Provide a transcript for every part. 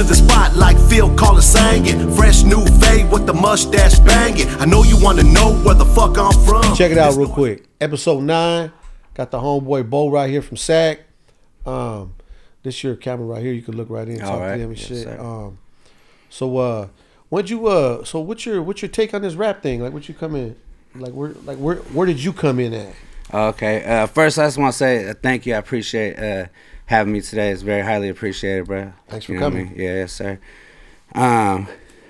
to the spot like Phil Collins singing. Fresh new fade with the mustache banging. I know you want to know where the fuck I'm from. Check it out real quick. Episode 9. Got the homeboy Bo right here from SAC. This your camera right here. You can look right in and talk to them and shit. So what's your take on this rap thing? Like, what you come in? Where did you come in at? Okay. First, I just want to say thank you. I appreciate having me today. It's very highly appreciated, bro. Thanks for coming. Yeah, yes, sir.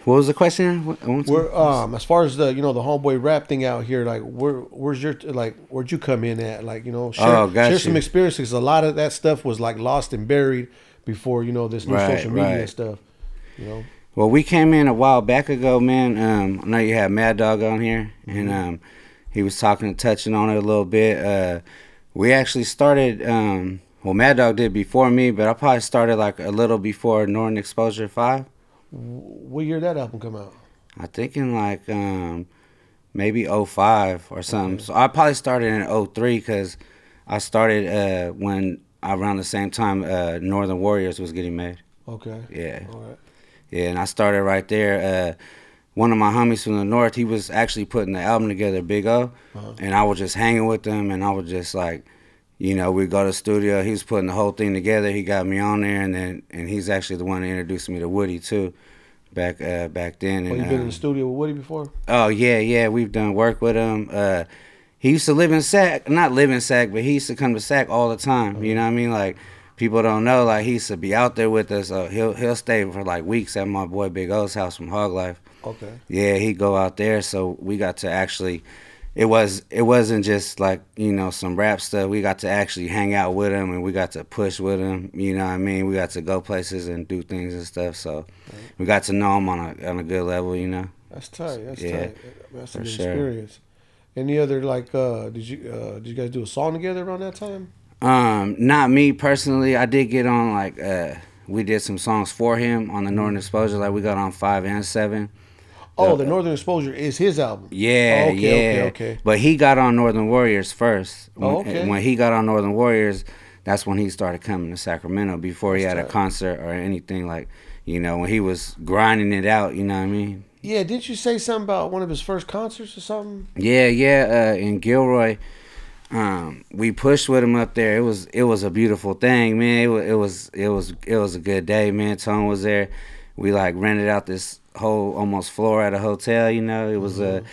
What was the question? As far as the the homeboy rap thing out here, like where'd you come in at? Like, share some experiences. A lot of that stuff was like lost and buried before this new social media and stuff. Well, we came in a while back ago, man. I know you had Mad Dog on here, and he was touching on it a little bit. We actually started. Well, Mad Dog did before me, but I probably started like a little before Northern Exposure 5. What year did that album come out? I think in like maybe 05 or something. Okay. So I probably started in 03 because I started around the same time Northern Warriors was getting made. Okay. Yeah. All right. Yeah, and I started right there. One of my homies from the north, he was actually putting the album together, Big O, and I was just hanging with him, and I was just like, we'd go to the studio. He was putting the whole thing together. He got me on there, and he's actually the one that introduced me to Woody too, back then. Oh, you been in the studio with Woody before? Oh yeah, we've done work with him. He used to live in SAC, not live in SAC, but he used to come to SAC all the time. You know what I mean? Like, people don't know, like, he used to be out there with us. He'll stay for like weeks at my boy Big O's house from Hog Life. Okay. Yeah, he'd go out there, so we got to actually. It wasn't just like, some rap stuff. We got to actually hang out with him, and we got to push with him. You know what I mean? We got to go places and do things and stuff. So we got to know him on a good level. That's tight. That's yeah, tight. That's a good sure. experience. Any other did you guys do a song together around that time? Not me personally. I did get on we did some songs for him on the Northern Exposure. Like, we got on 5 and 7. Oh, the Northern Exposure is his album. Yeah, okay. But he got on Northern Warriors first. When he got on Northern Warriors, that's when he started coming to Sacramento. Before he had a concert or anything, like, when he was grinding it out. You know what I mean? Yeah. Didn't you say something about one of his first concerts or something? Yeah. In Gilroy, we pushed with him up there. It was a beautiful thing, man. It was a good day, man. Tone was there. We rented out this whole almost floor at a hotel. It was a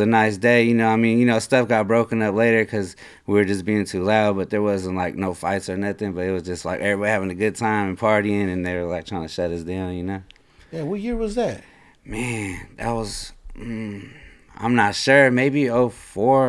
nice day. I mean, stuff got broken up later because we were just being too loud, but there wasn't no fights or nothing. But it was just everybody having a good time and partying, and they were trying to shut us down. Yeah. What year was that? Man, that was. I'm not sure. Maybe 04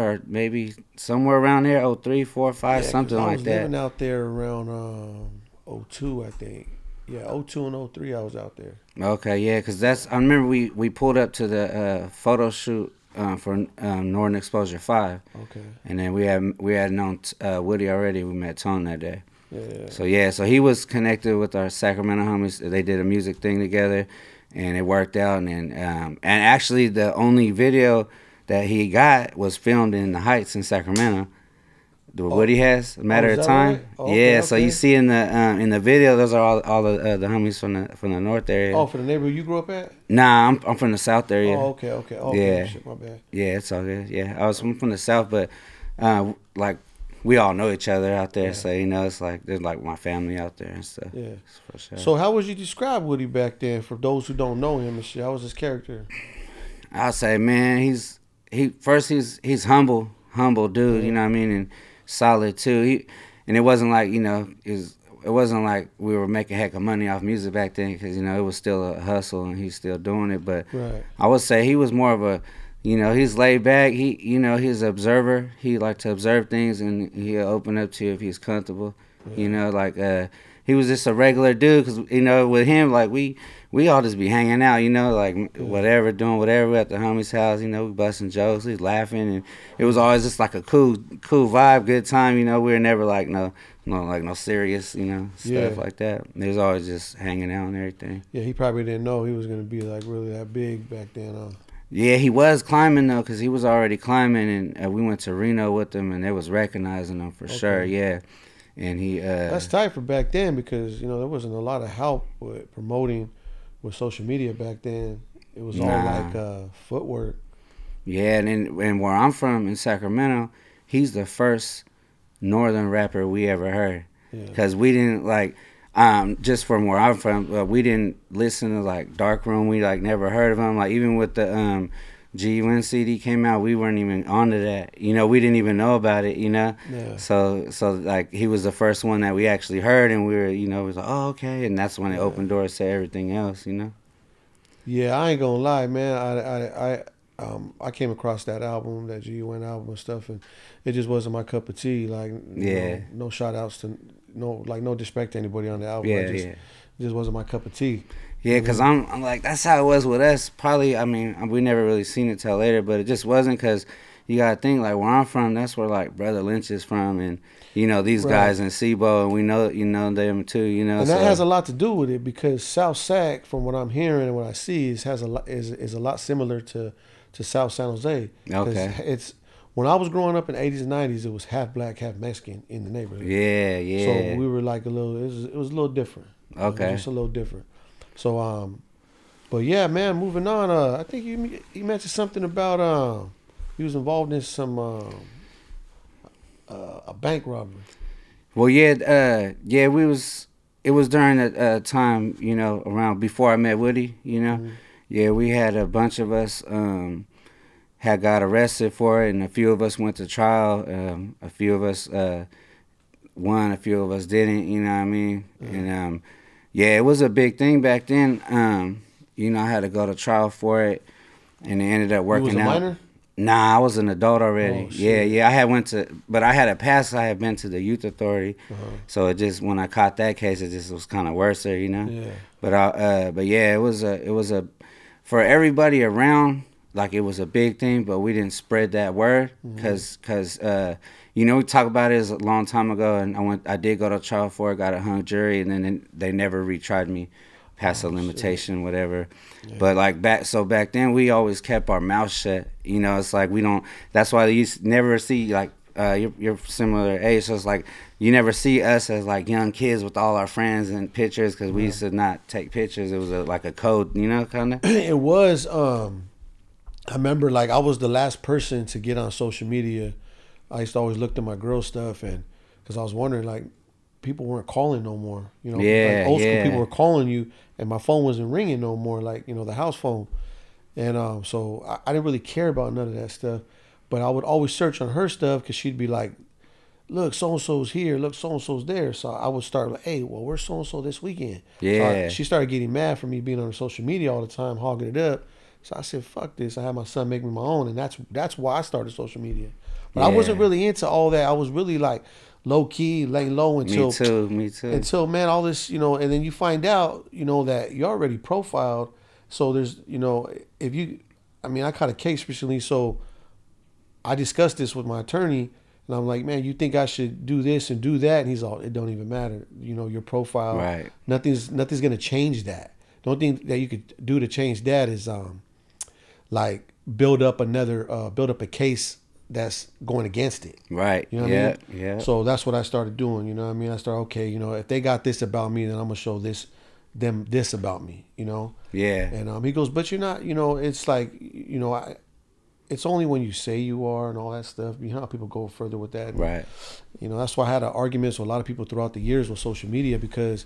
or maybe somewhere around there. 03, 4, 5, something like that. I was living out there around 02, I think. Yeah, 02 and 03 I was out there. Okay, yeah, because I remember we pulled up to the photo shoot for Northern Exposure 5. Okay. And then we had known Woody already. We met Tone that day. Yeah. So he was connected with our Sacramento homies. They did a music thing together, and it worked out. And actually, the only video that he got was filmed in the Heights in Sacramento. Woody has, Matter of Time. Right? Okay, yeah, so you see in the video, those are all the homies from the north area. Oh, from the neighborhood you grew up at? Nah, I'm from the south area. Oh, okay. Yeah. Shit, my bad. Yeah, it's all good. Yeah, I'm from the south, but we all know each other out there, so it's there's my family out there and stuff. Yeah, for sure. So how would you describe Woody back then for those who don't know him and shit? How was his character? I'll say, man, he's humble dude. You know what I mean, and solid too. And it wasn't it wasn't like we were making heck of money off music back then, because it was still a hustle and he's still doing it. But I would say he was more of a he's laid back. He's an observer. He liked to observe things, and he'll open up to you if he's comfortable. Yeah. He was just a regular dude, because with him, we all just be hanging out, whatever, doing whatever at the homie's house. We busting jokes, he's laughing, and it was always just a cool vibe, good time. We were never no serious, stuff like that. It was always just hanging out and everything. Yeah, he probably didn't know he was gonna be really that big back then. Yeah, he was climbing though, because he was already climbing, and we went to Reno with him, and they was recognizing him for sure. Yeah. and he. That's tight for back then because you know there wasn't a lot of help with promoting with social media back then. It was all like footwork. Yeah, and where I'm from in Sacramento, he's the first northern rapper we ever heard. Because we didn't like, just from where I'm from, we didn't listen to like Darkroom. We like never heard of him. Like even with the GUN CD came out, we weren't even onto that. You know, we didn't even know about it. You know, so like he was the first one that we actually heard, and we were, you know, it was like, oh okay, and that's when it opened doors to everything else. You know. Yeah, I ain't gonna lie, man. I came across that album, that GUN album and stuff, and it just wasn't my cup of tea. Like, no shout outs to no disrespect to anybody on the album. It just wasn't my cup of tea. Yeah, because I'm like, that's how it was with us. Probably, I mean, we never really seen it till later, but it just wasn't because you got to think, like, where I'm from, that's where, like, Brother Lynch is from, and, you know, these guys in Sebo, and we know, you know, them too, you know. And that has a lot to do with it because South Sac, from what I'm hearing and what I see, is a lot similar to South San Jose. Okay. It's when I was growing up in the 80s and 90s, it was half black, half Mexican in the neighborhood. Yeah, yeah. So we were like it was a little different. Okay. Just a little different. So but yeah, man, moving on. I think you mentioned something about you was involved in some a bank robbery. Well, it was during a time, you know, around before I met Woody, you know. Mm-hmm. Yeah, we had a bunch of us had got arrested for it, and a few of us went to trial. A few of us won, a few of us didn't, you know what I mean? Mm-hmm. And it was a big thing back then. You know, I had to go to trial for it, and it ended up working out. You was a minor? Nah, I was an adult already. Oh, shit. Yeah. But I had a pass. I had been to the youth authority, so it just when I caught that case, it just was kind of worse there, you know. Yeah. But it was a for everybody around, like it was a big thing, but we didn't spread that word because you know, we talked about it a long time ago, and I did go to trial for it, got a hung jury, and then they never retried me past a limitation, whatever. Yeah. But like back then, we always kept our mouth shut. You know, it's like we don't. That's why you never see like you're similar age, so it's like you never see us as like young kids with all our friends and pictures because we used to not take pictures. It was like a code, you know, kind of. It was. I remember like I was the last person to get on social media. I used to always look at my girl stuff, and because I was wondering like people weren't calling no more. You know, like old school people were calling you, and my phone wasn't ringing no more. Like, you know, the house phone, and so I didn't really care about none of that stuff. But I would always search on her stuff because she'd be like, "Look, so and so's here. Look, so and so's there." So I would start like, "Hey, well, where's so and so this weekend?" Yeah. So she started getting mad for me being on social media all the time, hogging it up. So I said, "Fuck this!" I had my son make me my own, and that's why I started social media. But I wasn't really into all that. I was really like low key, laying low until me too. Until, man, all this, you know, and then you find out, you know, that you're already profiled. So there's, you know, I caught a case recently, so I discussed this with my attorney, and I'm like, man, you think I should do this and do that? And he's all, it don't even matter. You know, your profile, right? Nothing's gonna change that. The only thing that you could do to change that is like build up a case that's going against it. Right. You know what I mean? Yeah. So that's what I started doing, you know what I mean? I started, okay, you know, if they got this about me, then I'm going to show them this about me, you know? Yeah. And he goes, but you're not, you know, it's like, you know, it's only when you say you are and all that stuff. You know how people go further with that. Right. You know, that's why I had arguments with a lot of people throughout the years with social media because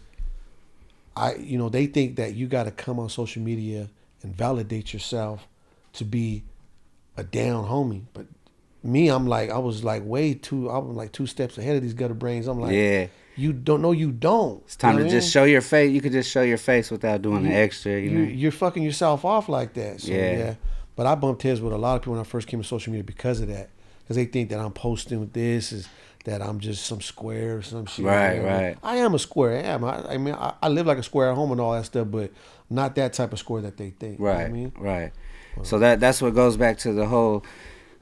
they think that you got to come on social media and validate yourself to be a down homie. But me, I'm like two steps ahead of these gutter brains. I'm like, you don't know, you don't. It's time to just show your face. You could just show your face without doing the extra. You know, you're fucking yourself off like that. So, yeah. But I bumped heads with a lot of people when I first came to social media because of that, because they think that I'm posting with this is that I'm just some square or some shit. Right. I am a square. I am. I mean, I live like a square at home and all that stuff, but not that type of square that they think. Right. You know what I mean? Right. So that's what goes back to the whole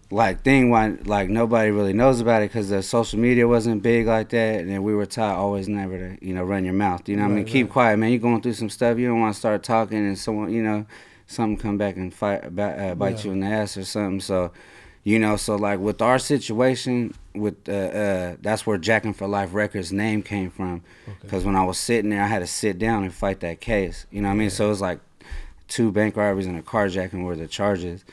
like thing why like nobody really knows about it because the social media wasn't big like that, and then we were taught always never to, you know, run your mouth. You know what I mean? Keep quiet, man. You're going through some stuff. You don't want to start talking and someone, you know, something come back and bite you in the ass or something. So You know, so like with our situation, with that's where Jackin' for Life Records name came from. Because when I was sitting there, I had to sit down and fight that case. You know what I mean? So it was like 2 bank robberies and a carjacking were the charges.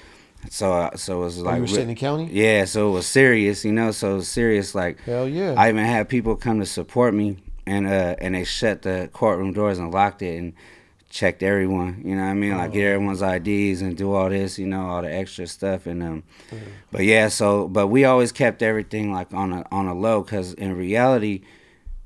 So it was like, you were sitting in county? Yeah, so it was serious, you know. So it was serious. Like, hell yeah. I even had people come to support me, and they shut the courtroom doors and locked it and checked everyone, you know what I mean? Like, get everyone's IDs and do all this, you know, all the extra stuff. And but yeah, but we always kept everything like on a low, because in reality,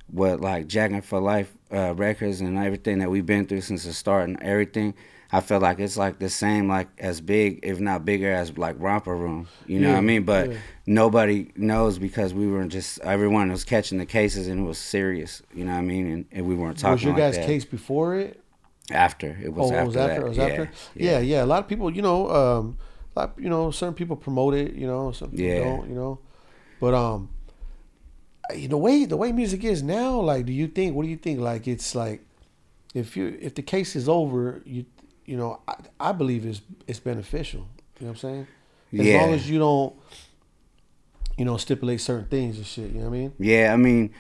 what like Jackin' for Life Records and everything that we've been through since the start and everything, I feel like it's like the same, like as big, if not bigger, as like Romper Room. You know what I mean? But nobody knows, because we were just, everyone was catching the cases and it was serious. You know what I mean? And we weren't talking. Was your like guys' case before it? After it was. It was after. Yeah. A lot of people, you know, certain people promote it. You know, some people don't. You know, but the way music is now, like, what do you think? Like, it's like, if the case is over, you know, I believe it's beneficial. You know what I'm saying? As long as you don't, you know, stipulate certain things and shit. You know what I mean? Yeah, I mean,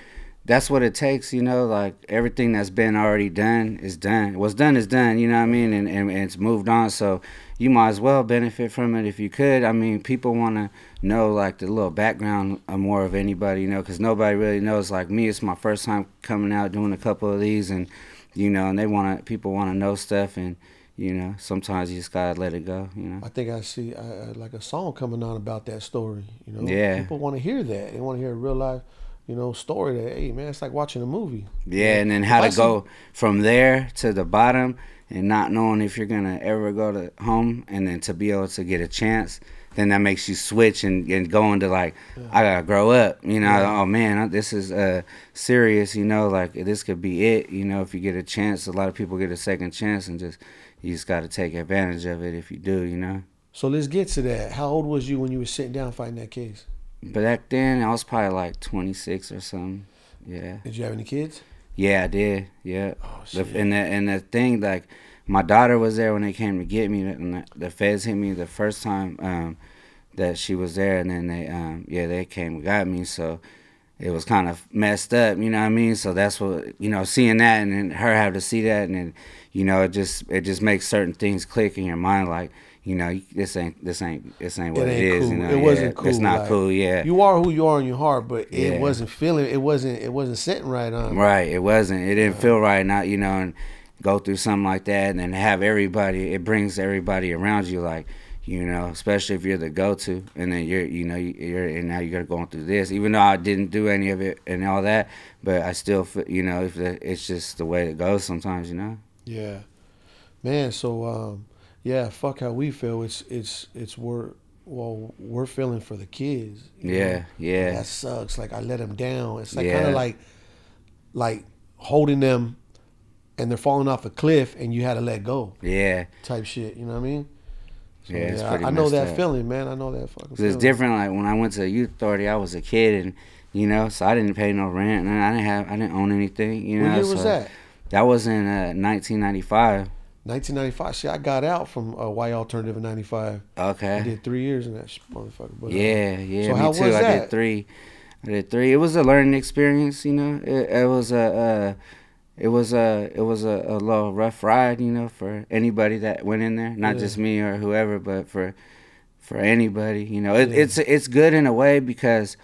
that's what it takes, you know, like everything that's been already done is done. What's done is done, you know what I mean? And it's moved on. So you might as well benefit from it if you could. I mean, people want to know like the little background more of anybody, you know, because nobody really knows. Like me, it's my first time coming out doing a couple of these, and, you know, and people want to know stuff, and, you know, sometimes you just gotta let it go, you know. I think I see like a song coming on about that story, you know. Yeah. People want to hear that. They want to hear a real life, you know, story that, hey, man, it's like watching a movie. Yeah, and then how to go from there to the bottom and not knowing if you're going to ever go to home, and then to be able to get a chance, then that makes you switch and go into like, I got to grow up, you know. Oh, man, this is serious, you know, like this could be it, you know, if you get a chance. A lot of people get a second chance, and you just got to take advantage of it if you do, you know. So let's get to that. How old was you when you were sitting down fighting that case? But back then, I was probably like 26 or something. Yeah. Did you have any kids? Yeah, I did. Yeah. Oh, shit. And the thing, like, my daughter was there when they came to get me. And the feds hit me the first time that she was there, and then they came and got me. So it was kind of messed up, you know what I mean? So that's what, you know, seeing that, and then her have to see that, and then, you know, it just makes certain things click in your mind, like, you know, this ain't what it is. Cool. You know, it wasn't cool. It's not like, cool. Yeah, you are who you are in your heart, but it wasn't feeling. It wasn't sitting right on. Right. It wasn't. It didn't feel right. Not, you know, and go through something like that, and then have everybody. It brings everybody around you, like, you know, especially if you're the go-to, and then and now you're going through this. Even though I didn't do any of it and all that, but I still feel, you know, it's just the way it goes sometimes, you know. Yeah, man. So. Yeah, fuck how we feel. We're feeling for the kids. Yeah, yeah. That sucks. Like, I let them down. It's like kind of like holding them, and they're falling off a cliff, and you had to let go. Yeah. Type shit. You know what I mean? So, yeah, it's pretty I know that up. feeling, man. I know that fucking feeling. It's different. Like when I went to the youth authority, I was a kid, and, you know, so I didn't pay no rent, and I didn't own anything. You know. What year was that? That was in 1995. 1995. See, I got out from YA Alternative in 95. Okay. I did 3 years in that motherfucker. But, yeah. So me how too. was that? I did three. It was a learning experience, you know. It was a little rough ride, you know, for anybody that went in there. Not just me or whoever, but for anybody, you know. It's good in a way, because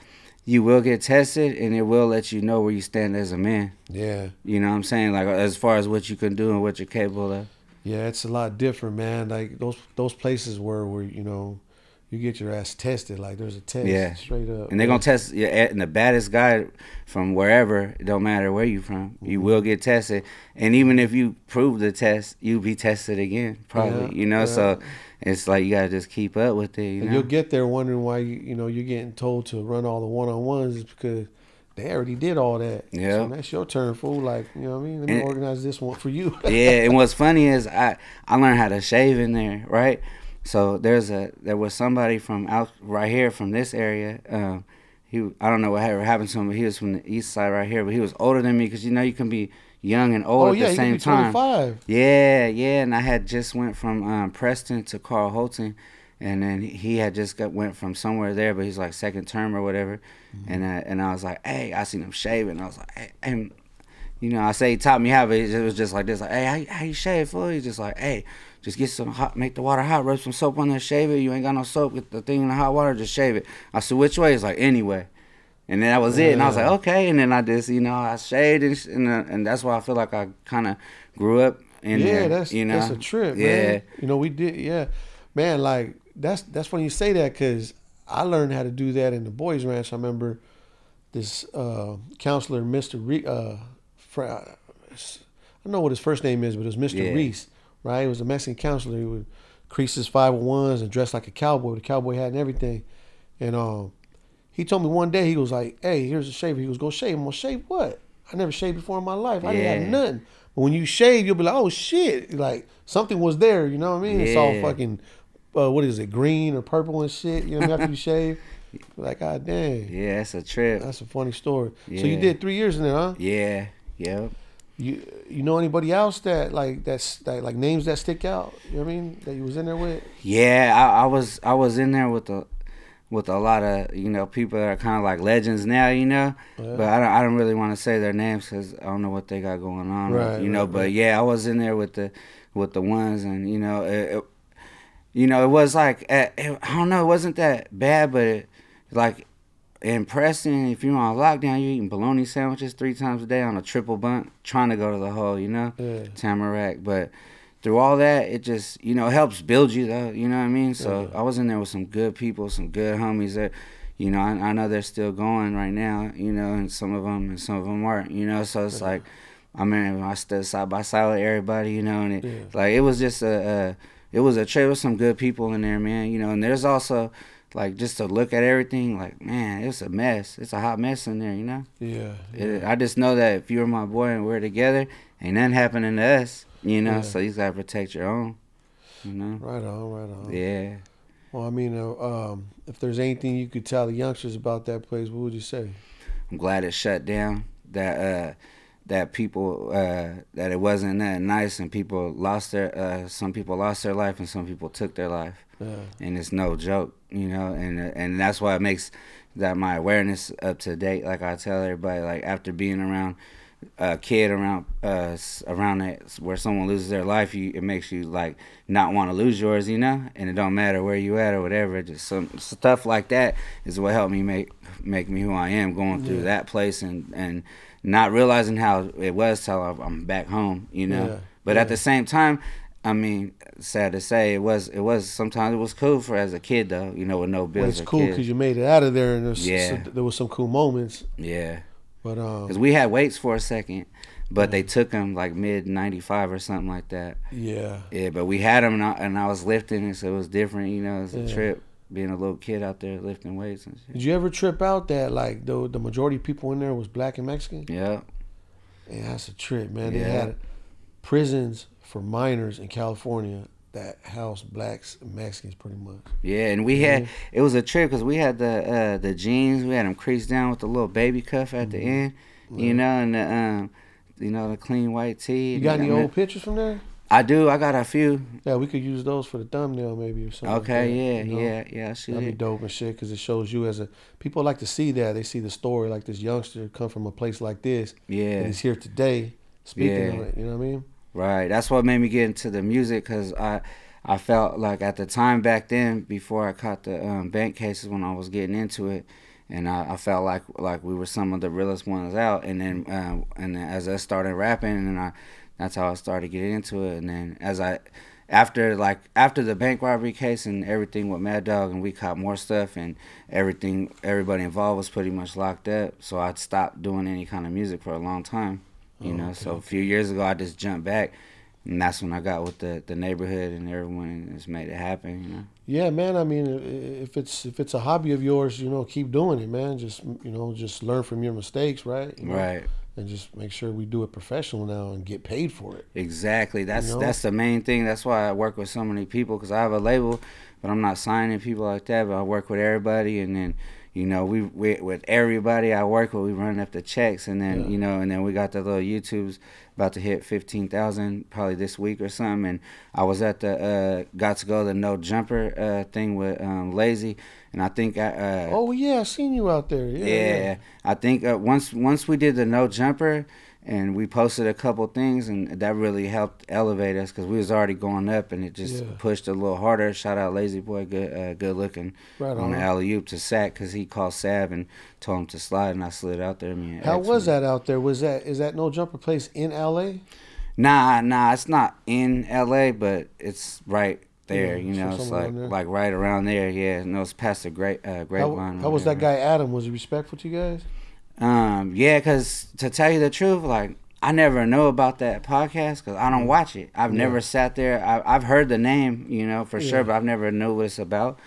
you will get tested, and it will let you know where you stand as a man. Yeah. You know what I'm saying? Like, as far as what you can do and what you're capable of. Yeah, it's a lot different, man. Like those places where you know, you get your ass tested. Like, there's a test straight up. And they're gonna test you, and the baddest guy from wherever, it don't matter where you from, you will get tested. And even if you prove the test, you'll be tested again, probably. You know, so it's like you gotta just keep up with it. You know? You'll get there wondering why you're getting told to run all the one-on-ones, is because they already did all that. Yeah. So that's your turn, fool. Like, you know what I mean? Let me organize this one for you. Yeah, and what's funny is I learned how to shave in there, right? So there was somebody from out right here from this area. I don't know what happened to him, but he was from the east side right here. But he was older than me, because, you know, you can be young and old at the same time. 25. Yeah, and I had just went from Preston to Carl Holton. And then he had just went from somewhere there, but he's like second term or whatever. And I was like, hey, I seen him shaving. I was like, hey, and, you know, I say he taught me how, but it was just like this, like, hey, how you shave, fool? He's just like, hey, just get some hot, make the water hot, rub some soap on there, shave it. You ain't got no soap, get the thing in the hot water, just shave it. I said, which way? He's like, anyway. And then that was it. And I was like, okay. And then I just, you know, I shaved, and that's why I feel like I kind of grew up in there. That's, you know? that's a trip, man. You know, we did, man, like, that's funny you say that, because I learned how to do that in the boys' ranch. I remember this counselor, Mr. I don't know what his first name is, but it was Mr. Reese, right? He was a Mexican counselor. He would crease his 501s and dress like a cowboy with a cowboy hat and everything. And he told me one day, he was like, hey, here's a shaver. He was, go shave. I'm going to shave what? I never shaved before in my life. I didn't have nothing. But when you shave, you'll be like, oh, shit. Like, something was there, you know what I mean? It's all fucking, what is it, green or purple and shit, you know, after you shave. Like, god dang. Yeah, that's a trip. That's a funny story. So you did 3 years in there, huh? Yeah, You know anybody else that like names that stick out? You know what I mean? That you was in there with? Yeah, I was in there with a lot of, you know, people that are kind of like legends now, you know. But I don't really want to say their names because I don't know what they got going on, right, you know. But yeah, I was in there with the ones, and you know, it was like I don't know, it wasn't that bad, but like. In Preston, if you're on lockdown, you're eating bologna sandwiches 3 times a day on a triple bunk, trying to go to the hole, you know, Tamarack. But through all that, it just, you know, helps build you, though, you know what I mean? So I was in there with some good people, some good homies that, you know, I know they're still going right now, you know, and some of them aren't, you know. So it's like, I mean, I stood side by side with everybody, you know, and it was just it was a trip with some good people in there, man, you know. And there's also, like, just to look at everything, like, man, it's a mess. It's a hot mess in there, you know? Yeah. I just know that if you were my boy and we're together, ain't nothing happening to us, you know? So you got to protect your own, you know? Right on. Yeah. Well, I mean, if there's anything you could tell the youngsters about that place, what would you say? I'm glad it shut down, that people, that it wasn't that nice, and people lost some people lost their life and some people took their life. And it's no joke, you know, and that's why it makes that my awareness up to date. Like I tell everybody, like, after being around a kid around it, where someone loses their life, it makes you like not want to lose yours, you know. And it don't matter where you at or whatever. Just some stuff like that is what helped me make me who I am, going through that place and not realizing how it was till I'm back home, you know. But at the same time, I mean, sad to say, it was sometimes it was cool for as a kid, though, you know, with no bills. Well, it's cool because you made it out of there, and there was some cool moments. Yeah. But because we had weights for a second, but they took them like mid '95 or something like that. Yeah. Yeah, but we had them, and I was lifting, and so it was different, you know. It was a trip, being a little kid out there lifting weights and shit. Did you ever trip out that like the majority of people in there was black and Mexican? Yeah. Yeah, that's a trip, man. They had prisons for minors in California that housed blacks and Mexicans pretty much. Yeah, and we had, it was a trip because we had the jeans, we had them creased down with the little baby cuff at the end, you know, and the clean white tee. You got any old pictures from there? I do. I got a few. Yeah, we could use those for the thumbnail maybe or something. Okay, like that, you know? yeah. That'd be dope and shit because it shows you as a... People like to see that. They see the story, like this youngster come from a place like this. Yeah. And he's here today speaking of it, you know what I mean? Right. That's what made me get into the music because I felt like at the time back then, before I caught the bank cases when I was getting into it, and I felt like we were some of the realest ones out. And then as I started rapping, and that's how I started getting into it. And then after the bank robbery case and everything with Mad Dog, and we caught more stuff, and everybody involved was pretty much locked up. So I stopped doing any kind of music for a long time, you know. Okay. So a few years ago, I just jumped back, and that's when I got with the neighborhood and everyone, and just made it happen, you know. Yeah, man. I mean, if it's a hobby of yours, you know, keep doing it, man. Just learn from your mistakes, right? You know? Right. And just make sure we do it professional now and get paid for it. Exactly. That's the main thing. That's why I work with so many people, because I have a label, but I'm not signing people like that. But I work with everybody, and then, you know, we with everybody I work with, we run up the checks, and then you know, and then we got the little YouTubes about to hit 15,000 probably this week or something. And I was at the got to go to the no jumper thing with Lazy, and I think oh yeah, I seen you out there. Yeah. I think once we did the no jumper, and we posted a couple things, and that really helped elevate us because we was already going up, and it just pushed a little harder. Shout out Lazy Boy, good looking on the alley-oop to Sack, because he called Sav and told him to slide, and I slid out there. How was that out there? Is that no jumper place in LA? Nah, it's not in LA, but it's right there. You know, it's like right around there. Yeah, no, it's past the grapevine. How was that guy Adam? Was he respectful to you guys? Yeah, because to tell you the truth, like, I never know about that podcast because I don't watch it. I've never sat there. I've heard the name, you know, for sure, but I've never know what it's about.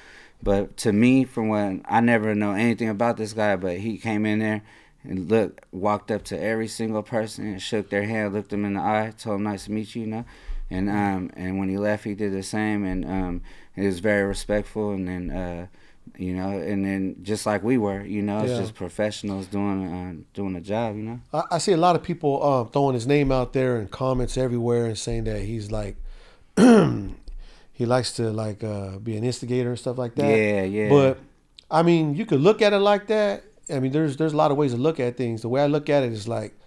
But to me, from when I never know anything about this guy, but he came in there and walked up to every single person and shook their hand, looked them in the eye, told them nice to meet you, you know. And when he left, he did the same, and he was very respectful, and then you know, and then just like we were, you know, it's just professionals doing a job, you know. I see a lot of people throwing his name out there in comments everywhere and saying that he's like, he likes to like be an instigator and stuff like that. Yeah. But I mean, you could look at it like that. I mean, there's a lot of ways to look at things. The way I look at it is like,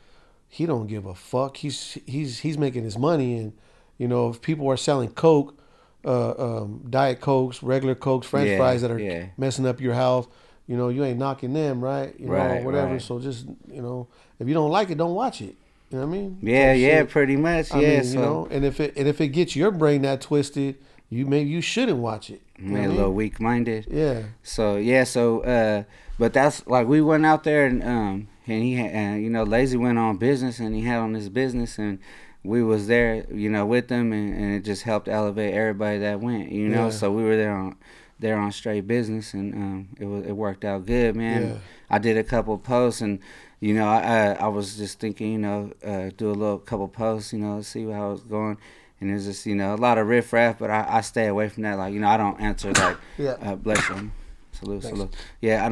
he don't give a fuck. He's making his money, and you know, if people are selling coke, Diet Cokes, regular Cokes, French fries that are messing up your health, you know, you ain't knocking them, right? You know, whatever. Right. So just, you know, if you don't like it, don't watch it. You know what I mean? Yeah, pretty much. I mean, you know, and if it gets your brain that twisted, you shouldn't watch it. A little weak-minded. Yeah. So but that's like, we went out there, and he had, you know, Lazy went on business, and he had on his business, and we was there, you know, with them, and it just helped elevate everybody that went, you know. So we were there on straight business, and it worked out good, man. Yeah. I did a couple posts, and you know, I was just thinking, you know, do a couple posts, you know, see how it's going, and it's just, you know, a lot of riffraff, but I stay away from that. Like, you know, I don't answer like bless you. Salute. Yeah,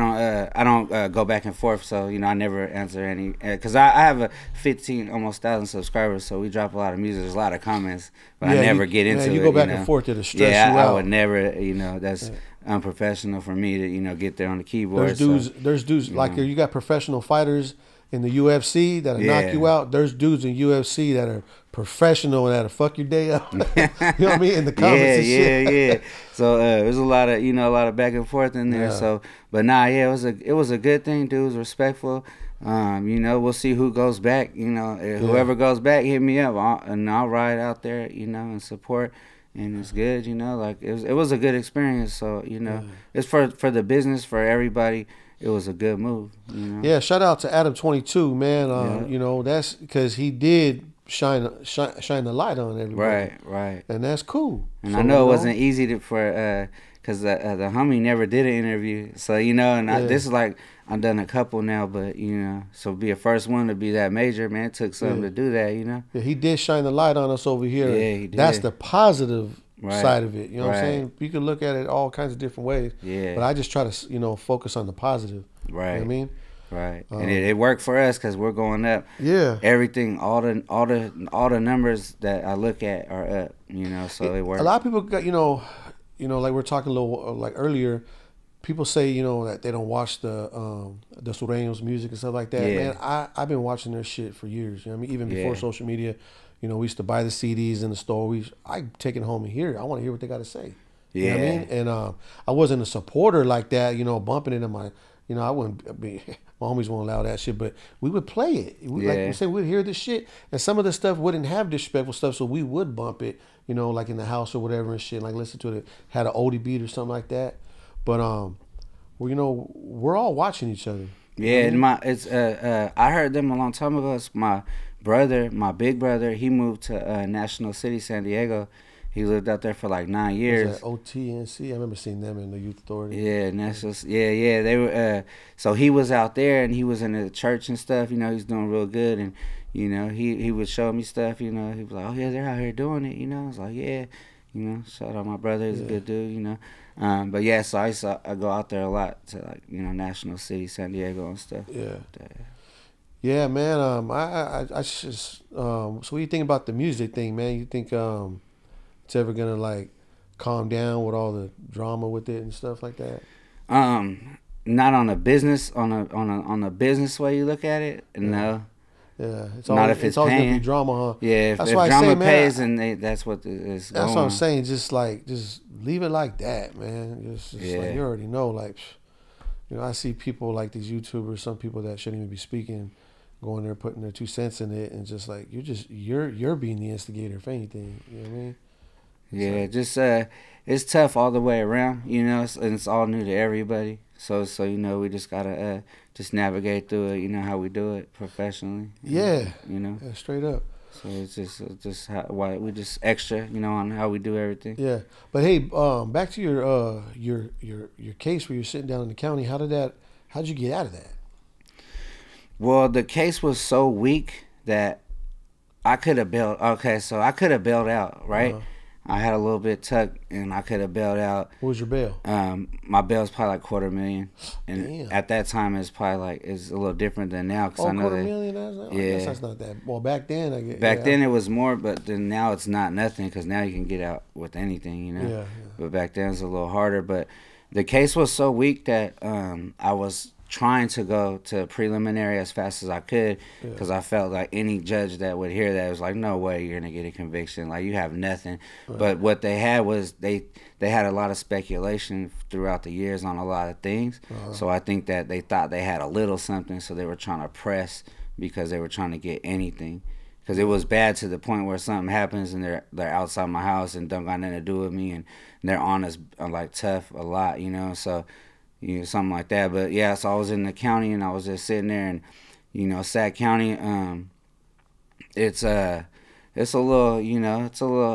I don't go back and forth, so, you know, I never answer any, because I have a 15, almost 1,000 subscribers, so we drop a lot of music, there's a lot of comments, but I never get into it. You go back and forth, it'll stress you out. I would never, you know, that's unprofessional for me to, you know, get there on the keyboard. There's dudes like, you got professional fighters in the UFC that'll knock you out. There's dudes in UFC that are professional and that'll fuck your day up. You know what I mean? In the comments and shit. Yeah. So there's a lot of back and forth in there. So, but it was a good thing. Dude was respectful. You know, we'll see who goes back. You know, whoever goes back, hit me up, and I'll ride out there. You know, and support. And it's good. You know, like it was a good experience. So, you know, it's for the business, for everybody. It was a good move. You know? Yeah, shout out to Adam 22, man. You know, that's because he did shine the light on everybody. Right. And that's cool. And so, I know it wasn't easy because the homie never did an interview. So, you know, and this is like, I've done a couple now, but, you know, so be a first one to be that major, man, it took something to do that, you know. Yeah, he did shine the light on us over here. Yeah, he did. That's the positive side of it. You know what I'm saying? You can look at it all kinds of different ways. Yeah. But I just try to, you know, focus on the positive. Right. You know what I mean? Right. And it worked for us because we're going up. Yeah. Everything, all the numbers that I look at are up, you know, so it worked. A lot of people got, you know, like we were talking a little, like earlier, people say, you know, that they don't watch the Sureños music and stuff like that. Yeah. Man, I've been watching their shit for years. You know what I mean? Even before social media, you know, we used to buy the CDs in the store. I take it home and hear it. I want to hear what they got to say. You know what I mean? And I wasn't a supporter like that, you know, bumping it in my, you know, I wouldn't be, my homies won't allow that shit, but we would play it. Like we said, we'd hear this shit, and some of the stuff wouldn't have disrespectful stuff, so we would bump it, you know, like in the house or whatever and shit, like listen to it, had an oldie beat or something like that. But, well, you know, we're all watching each other. Yeah, and I heard them a long time ago. It's my big brother, he moved to National City, San Diego. He lived out there for like 9 years. Was that OTNC? I remember seeing them in the Youth Authority. Yeah, National. Yeah. They were. So he was out there, and he was in the church and stuff. You know, he's doing real good, and you know, he would show me stuff. You know, he was like, "Oh yeah, they're out here doing it." You know, I was like, "Yeah." You know, shout out my brother. He's a good dude. You know, but yeah, so I go out there a lot to like National City, San Diego and stuff. Yeah. Yeah, man. I just so what do you think about the music thing, man? You think it's ever gonna like calm down with all the drama with it and stuff like that? Not on a business on a business way you look at it. No. Yeah, it's not always, if it's always paying. gonna be drama, huh? Yeah, if drama pays, and that's what is going. That's what I'm saying. Just leave it like that, man. Just like you already know. Like, I see people like these YouTubers, some people that shouldn't even be speaking, going there putting their 2 cents in it, and just like you're being the instigator if anything. You know what I mean? It's tough all the way around, and it's all new to everybody. So we just gotta just navigate through it, how we do it professionally. Yeah, yeah, straight up. So it's just why we just extra, on how we do everything. Yeah, but hey, back to your case where you're sitting down in the county. How'd you get out of that? Well, the case was so weak that I could have bailed. Okay, so I could have bailed out, right? I had a little bit tucked, and I could have bailed out. What was your bail? My bail's probably like $250,000, and damn. At that time it's probably it's a little different than now. Cause I know $250,000? I guess that's not that. Well, back then I guess. Back then it was more, but then now it's not nothing because now you can get out with anything, Yeah. But back then it's a little harder. But the case was so weak that I was trying to go to preliminary as fast as I could because I felt like any judge that would hear that was like, no way you're gonna get a conviction, like you have nothing. Right. But what they had was they had a lot of speculation throughout the years on a lot of things. So I think that they thought they had a little something, so they were trying to press because they were trying to get anything. Because it was bad to the point where something happens and they're outside my house and don't got nothing to do with me, and they're on us like tough a lot, so something like that. But yeah, so I was in the county and I was just sitting there, and Sac County, it's a little,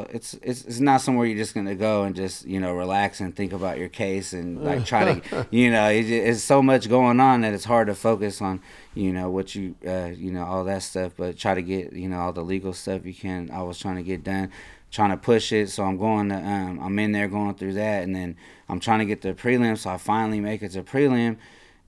it's not somewhere you're just gonna go and just relax and think about your case and like try to it's so much going on that it's hard to focus on what you all that stuff, but try to get all the legal stuff you can. I was trying to get done, trying to push it, so I'm going to I'm in there going through that, and then I'm trying to get the prelim, so I finally make it to prelim,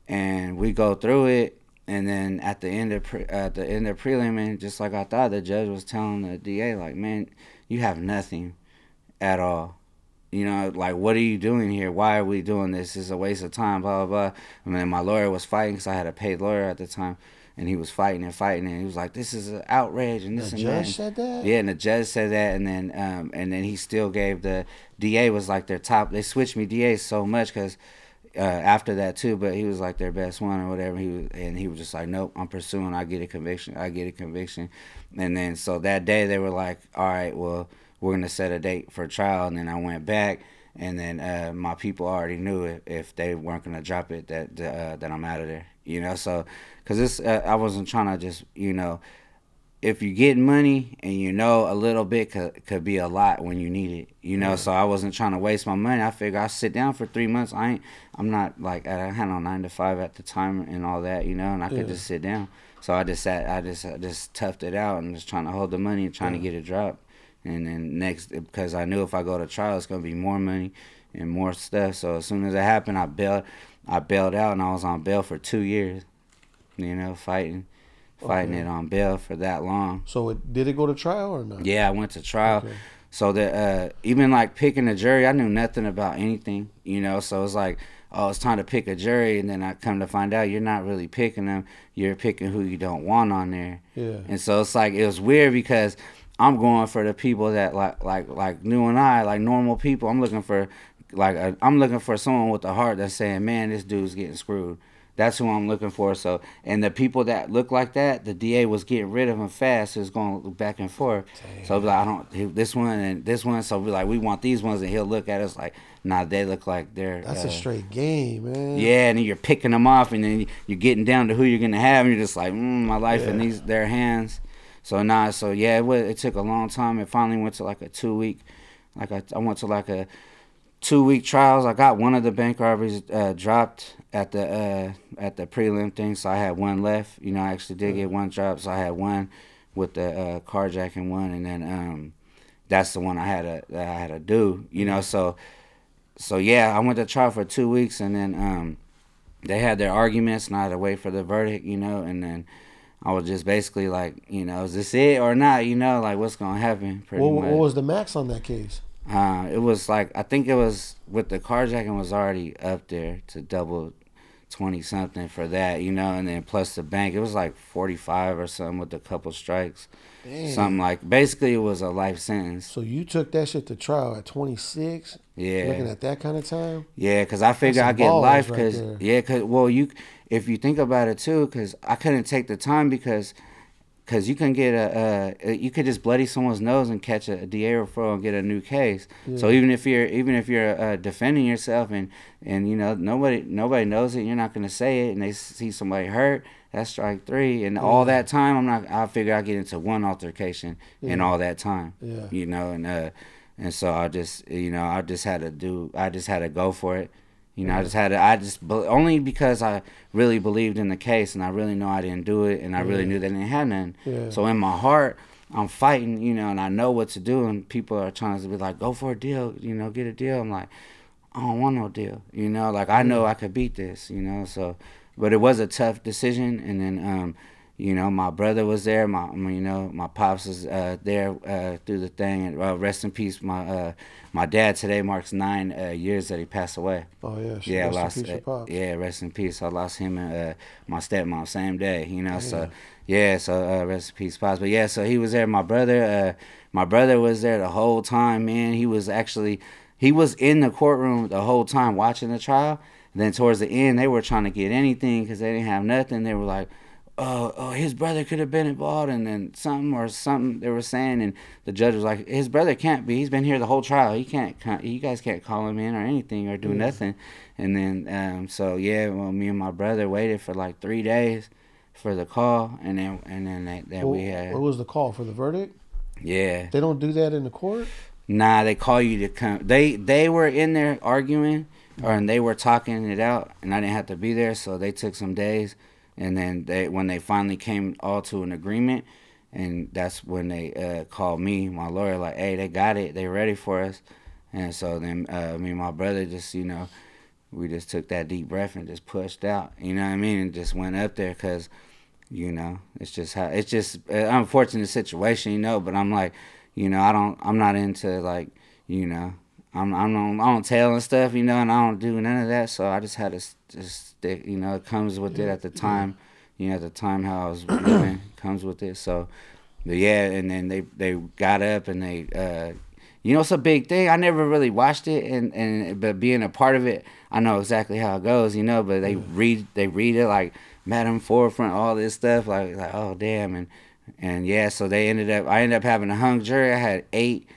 and we go through it, and then at the end of prelim, and just like I thought, the judge was telling the DA like, man, you have nothing at all, like what are you doing here? Why are we doing this? It's a waste of time, blah blah blah. And then my lawyer was fighting because I had a paid lawyer at the time. And he was fighting, and he was like, "This is an outrage," and this and that. The judge said that. Yeah, and the judge said that, and then he still gave the DA was like their top. They switched me DAs so much because after that too, but he was like their best one or whatever. He was just like, "Nope, I'm pursuing. I get a conviction. And then so that day they were like, "All right, well, we're gonna set a date for trial." And then I went back. And then my people already knew if they weren't gonna drop it that I'm out of there, So, cause this I wasn't trying to just if you get money and a little bit could be a lot when you need it, Yeah. So I wasn't trying to waste my money. I figured I'll sit down for 3 months. I'm not like I had on 9 to 5 at the time and all that, and I could just sit down. So I just toughed it out and just trying to hold the money and trying to get it dropped. And then next, because I knew if I go to trial, it's gonna be more money and more stuff. So as soon as it happened, I bailed out, and I was on bail for 2 years. Fighting it on bail for that long. So did it go to trial or not? Yeah, I went to trial. Okay. So that even like picking a jury, I knew nothing about anything. So it's like, oh, it's time to pick a jury, and then I come to find out you're not really picking them. You're picking who you don't want on there. Yeah. And so it's like it was weird because I'm going for the people that like you and I, like normal people. I'm looking for someone with a heart that's saying, man, this dude's getting screwed. That's who I'm looking for. So, and the people that look like that, the DA was getting rid of them fast. It was going back and forth. Damn. So like, this one and this one. So we want these ones, and he'll look at us like, nah, they look like they're. That's a straight game, man. Yeah, and then you're picking them off, and then you're getting down to who you're gonna have, and you're just like, my life in their hands. So it took a long time. It finally went to like a 2-week, I went to like a 2-week trials. I got one of the bank robberies dropped at the prelim thing, so I had one left. I actually did get one drop, so I had one with the carjacking one, and then that's the one I had to do, you know. So yeah, I went to trial for 2 weeks, and then they had their arguments, and I had to wait for the verdict, you know. And then I was just basically like, you know, is this it or not, you know, like what's gonna happen? What was the max on that case? It was like, I think it was, with the carjacking was already up there to double 20 something for that, you know, and then plus the bank, it was like 45 or something with a couple strikes. Damn. Something like, basically it was a life sentence. So you took that shit to trial at 26? Yeah. Looking at that kind of time? Yeah, because I figured I'd get life, because, well, if you think about it too, because I couldn't take the time because you can get you could just bloody someone's nose and catch a DA referral and get a new case. Yeah. So even if you're defending yourself and you know nobody knows it, you're not gonna say it, and they see somebody hurt, that's strike 3. And all that time, I figured I'd get into one altercation in all that time. Yeah. You know, and so I just had to go for it. You know, only because I really believed in the case, and I really know I didn't do it, and I really knew they didn't have nothing. Yeah. So in my heart, I'm fighting, you know, and I know what to do, and people are trying to be like, go for a deal, you know, get a deal. I'm like, I don't want no deal, you know, like I know I could beat this, you know, so, but it was a tough decision. And then, you know, my brother was there, my pops was there through the thing, and rest in peace, my dad today marks 9 years that he passed away. Oh yeah, yeah, rest in peace, your pops. Yeah, rest in peace. I lost him and my stepmom same day, you know. Yeah. So yeah, so rest in peace, pops. But yeah, so he was there. My brother was there the whole time, man. He was in the courtroom the whole time watching the trial. And then towards the end, they were trying to get anything because they didn't have nothing. They were like, oh, his brother could have been involved, and then something they were saying, and the judge was like, his brother can't be. He's been here the whole trial. He can't. You guys can't call him in or anything or do nothing. And then so yeah, well, me and my brother waited for like 3 days for the call, and then we had. What was the call for the verdict? Yeah. They don't do that in the court. Nah, they call you to come. They were in there arguing, and they were talking it out, and I didn't have to be there, so they took some days. And then when they finally came all to an agreement, and that's when they called me, my lawyer, like, hey, they got it, they ready for us. And so then me and my brother just, you know, we just took that deep breath and just pushed out, you know what I mean, and just went up there because, you know, it's just an unfortunate situation, you know. But I'm like, you know, I'm not into like, you know, I don't tell and stuff, you know, and I don't do none of that. So I just had to just stick, you know, it comes with it at the time, you know, at the time how I was living comes with it. So, but yeah, and then they got up and they, you know, it's a big thing. I never really watched it, but being a part of it, I know exactly how it goes, you know. But they read it like Madam Forefront, all this stuff, like oh damn, and yeah. So I ended up having a hung jury. I had 8.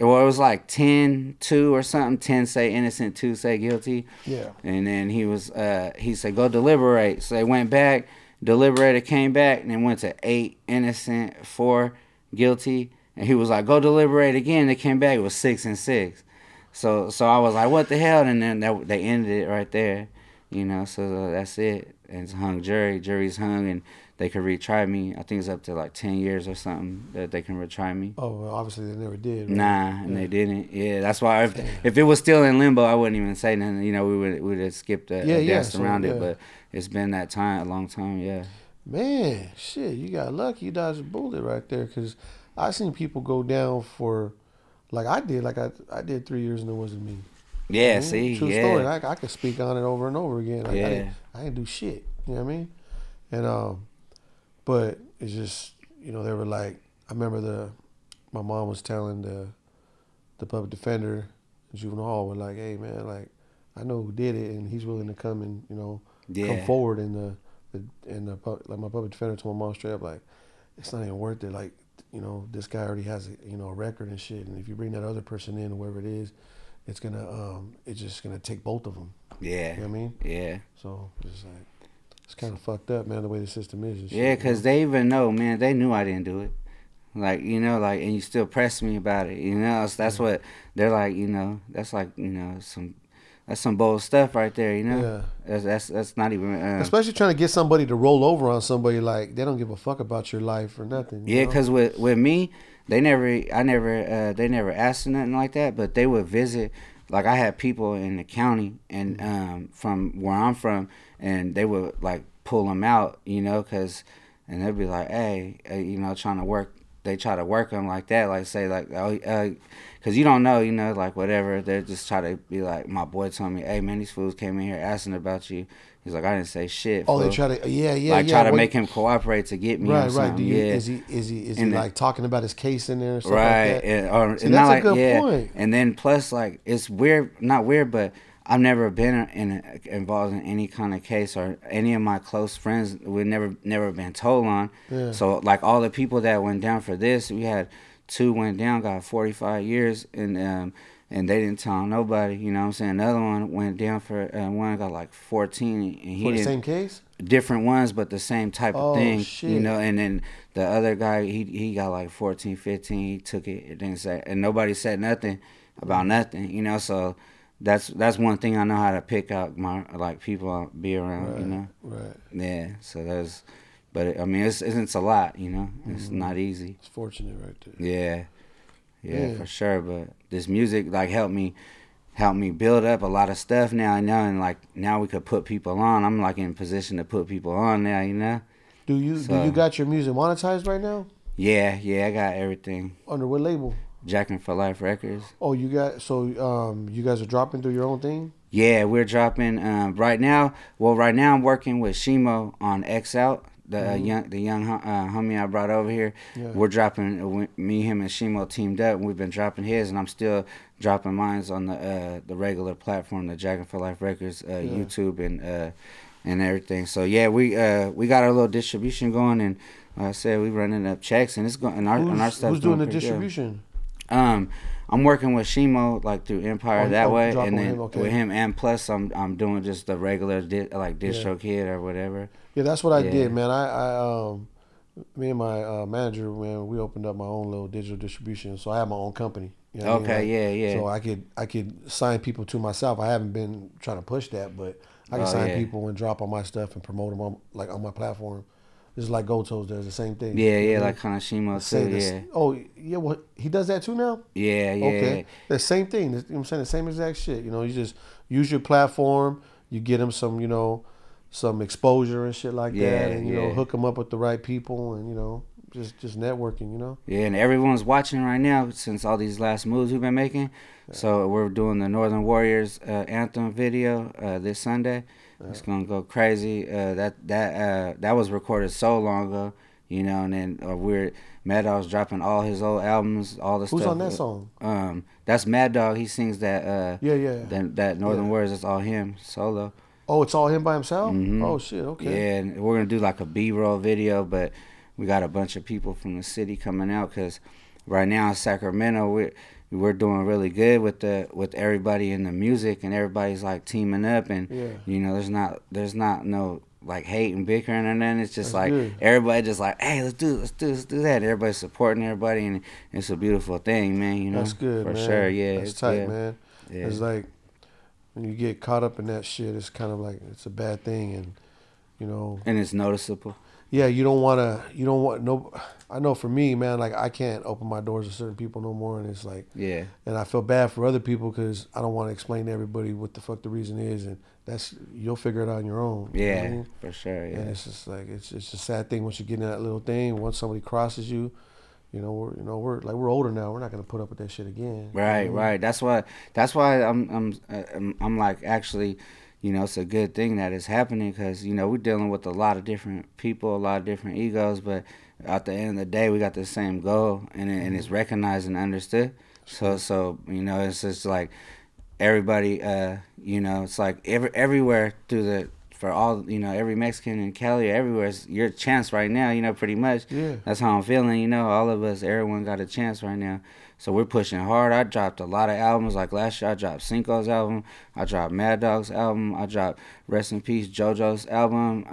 Well, it was like 10-2 or something. 10 say innocent, 2 say guilty. Yeah. And then he said, go deliberate. So they went back, deliberated, came back, and then went to 8 innocent, 4 guilty. And he was like, go deliberate again. They came back, it was 6 and 6. So I was like, what the hell? And then they ended it right there, you know. So that's it. And it's hung jury. Jury's hung, and they could retry me. I think it's up to like 10 years or something that they can retry me. Oh, well, obviously they never did. Right? Nah, and they didn't. Yeah, that's why if it was still in limbo, I wouldn't even say nothing. You know, we would have skipped a dance around it. But it's been that time, a long time, yeah. Man, shit, you got lucky. You dodged a bullet right there, because I seen people go down for, like I did. Like I did 3 years and it wasn't me. Yeah, see, true story. I could speak on it over and over again. Like, I didn't do shit. You know what I mean? And but it's just, you know, they were like, I remember my mom was telling the public defender, juvenile hall, were like, hey man, like I know who did it, and he's willing to come and, you know, come forward. And like my public defender told my mom straight up, like, it's not even worth it. Like, you know, this guy already has a record and shit, and if you bring that other person in, whoever it is, it's just gonna take both of them. Yeah. You know what I mean? Yeah. So it's like, it's kind of fucked up, man, the way the system is. And shit, yeah, because they even know, man, they knew I didn't do it. Like, you know, like, and you still press me about it, you know? So that's what they're like, you know, that's like, you know, that's some bold stuff right there, you know? Yeah. That's not even... especially trying to get somebody to roll over on somebody, like, they don't give a fuck about your life or nothing. Yeah, because with me, they never asked for nothing like that, but they would visit. Like I had people in the county and from where I'm from, and they would like pull them out, you know, and they'd be like, hey, you know, trying to work. They try to work them like that, like say like, oh, because you don't know, you know, like whatever. They just try to be like, my boy told me, hey man, these fools came in here asking about you. He's like, I didn't say shit. Oh, fool. they try to, like try to make him cooperate to get me. Right, or something. right. Is he like talking about his case in there and stuff like that? And, See, that's not a good point. And then plus like it's weird, not weird, but I've never been involved in any kind of case, or any of my close friends we've never been told on. Yeah. So like all the people that went down for this, we had 2 went down, got 45 years, and they didn't tell nobody. You know what I'm saying? Another one went down for one got like 14, and he for the didn't, same case. Different ones, but the same type of thing. Shit. You know, and then the other guy he got like 14, 15. He took it. It didn't say, and nobody said nothing about nothing. You know, so. That's one thing I know how to pick out my like people I'll be around, right, you know. Right. Yeah. So but I mean it's a lot, you know. It's not easy. It's fortunate right there. Yeah, for sure. But this music like helped me build up a lot of stuff now, you know, and like now we could put people on. I'm like in position to put people on now, you know. Do you got your music monetized right now? Yeah, I got everything. Under what label? Jacking for Life Records. Oh, you guys are dropping through your own thing? Yeah, we're dropping right now. Well, right now I'm working with Shimo on X Out, the young homie I brought over here. Yeah. We're dropping me, him, and Shimo teamed up, and we've been dropping his, and I'm still dropping mines on the regular platform, the Jacking for Life Records, YouTube and everything. So yeah, we got our little distribution going, and like I said, we running up checks, and it's going. And our stuff. Who's doing the distribution? Good. I'm working with Shimo like through Empire that way, and then with him, and plus I'm doing just the regular Distro Kid or whatever. Yeah, that's what I did, man. I me and my manager, man, we opened up my own little digital distribution, so I have my own company. You know what I mean? Yeah. So I could sign people to myself. I haven't been trying to push that, but I can sign people and drop on my stuff and promote them on my platform. Just like Goto's does the same thing. Yeah, like kind of Shimo too, yeah. Oh, yeah, well, he does that too now? Yeah. Okay. The same thing. You know what I'm saying? The same exact shit. You know, you just use your platform, you get him some, you know, some exposure and shit like that, and, you know, hook them up with the right people, and, you know, just networking, you know? Yeah, and everyone's watching right now since all these last moves we've been making. Yeah. So we're doing the Northern Warriors anthem video this Sunday. It's gonna go crazy. That was recorded so long ago, you know. And then Mad Dog's dropping all his old albums, all the stuff. Who's on that song? That's Mad Dog. He sings that. That Northern Warriors. It's all him solo. Oh, it's all him by himself. Mm-hmm. Oh shit. Okay. Yeah, and we're gonna do like a B-roll video, but we got a bunch of people from the city coming out because right now in Sacramento we're doing really good with everybody in the music, and everybody's like teaming up, and you know there's not no like hate and bickering or nothing. It's just like good. Everybody just like, hey, let's do that. Everybody's supporting everybody, and it's a beautiful thing, man. You know, that's good, for man. Sure. Yeah, that's tight, man. Yeah. It's like when you get caught up in that shit, it's kind of like it's a bad thing, and you know, and it's noticeable. Yeah, you don't want no. I know for me, man, like I can't open my doors to certain people no more, and it's like, and I feel bad for other people because I don't want to explain to everybody what the fuck the reason is, and you'll figure it out on your own. Yeah, you know what I mean? For sure. Yeah, and it's just like it's a sad thing once you get in that little thing. Once somebody crosses you, we're older now. We're not gonna put up with that shit again. Right, you know? Right. That's why I'm like actually. You know, it's a good thing that it's happening because, you know, we're dealing with a lot of different people, a lot of different egos, but at the end of the day, we got the same goal, and it's recognized and understood. So you know, it's just like everybody, you know, it's like everywhere for all, you know, every Mexican in Cali, everywhere, it's your chance right now, you know, pretty much. Yeah. That's how I'm feeling, you know, all of us, everyone got a chance right now. So we're pushing hard. I dropped a lot of albums. Like last year, I dropped Cinco's album. I dropped Mad Dog's album. I dropped Rest in Peace JoJo's album.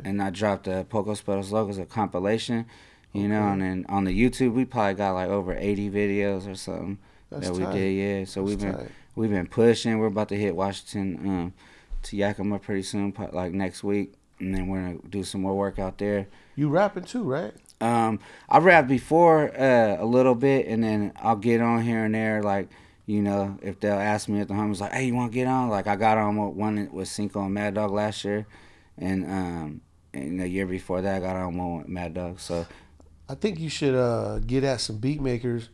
And I dropped Pocos Peros Locos, a compilation, you know. And then on the YouTube, we probably got like over 80 videos or something that we did. Yeah. So we've been pushing. We're about to hit Washington to Yakima pretty soon, like next week, and then we're gonna do some more work out there. You rapping too, right? I rapped before a little bit, and then I'll get on here and there, like, you know, if they'll ask me at the homies, like, hey, you want to get on? Like, I got on with one with Cinco and Mad Dog last year, and the year before that, I got on one with Mad Dog. So I think you should get at some beat makers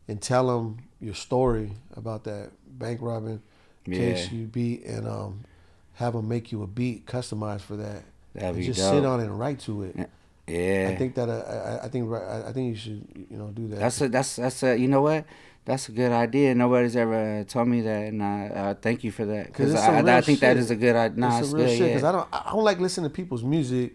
and tell them your story about that bank robbing case you beat, and have them make you a beat customized for that. That'd be just dope. sit on it and write to it. Yeah, I think that I think you should, you know, do that. That's a you know what? That's a good idea. Nobody's ever told me that, and I thank you for that, because I think that is a good idea. Nah, it's real shit, because I don't like listening to people's music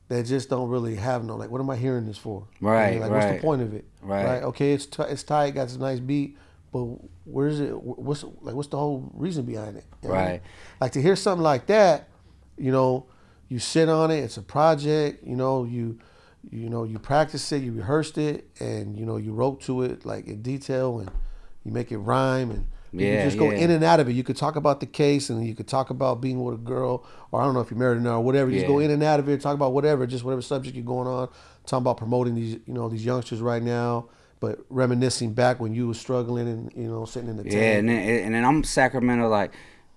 that just don't really have no, like, what am I hearing this for? Right, you know, like, right. what's the point of it? Right. Okay, it's tight, got some nice beat, but where's it? What's the whole reason behind it? You know? Right. Like, to hear something like that, you know, you sit on it. It's a project. You know, you practice it, you rehearsed it, and you know, you wrote to it like in detail, and you make it rhyme, and you can just go in and out of it. You could talk about the case, and you could talk about being with a girl, or I don't know if you're married now or whatever. You just go in and out of it, talk about whatever, just whatever subject you're going on. Talking about promoting these, you know, these youngsters right now, but reminiscing back when you were struggling and, you know, sitting in the tent. Yeah, and then I'm Sacramento, like,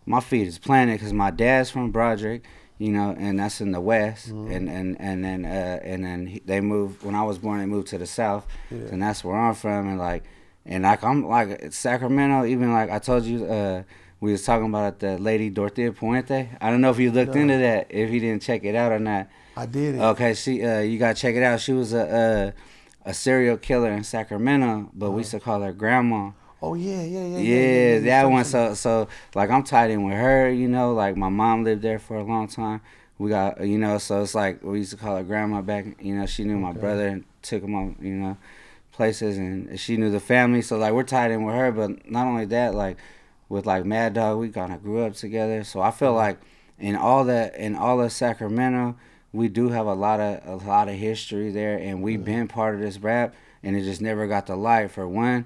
my feet is planted because my dad's from Broderick, you know, and that's in the West, and then they moved when I was born. They moved to the South, and that's where I'm from, and I'm like Sacramento. Even like I told you, we was talking about the lady Dorothea Puente. I don't know if you looked into that, if you didn't check it out or not. I did. Okay, you gotta check it out. She was a serial killer in Sacramento, but we used to call her Grandma. Oh yeah, that one. So like I'm tied in with her, you know. Like my mom lived there for a long time. We got, you know, so it's like we used to call her Grandma back. You know, she knew my brother and took him on, you know, places, and she knew the family. So like we're tied in with her. But not only that, like with like Mad Dog, we kind of grew up together. So I feel like in all of Sacramento, we do have a lot of history there, and we've been part of this rap, and it just never got the light. For one,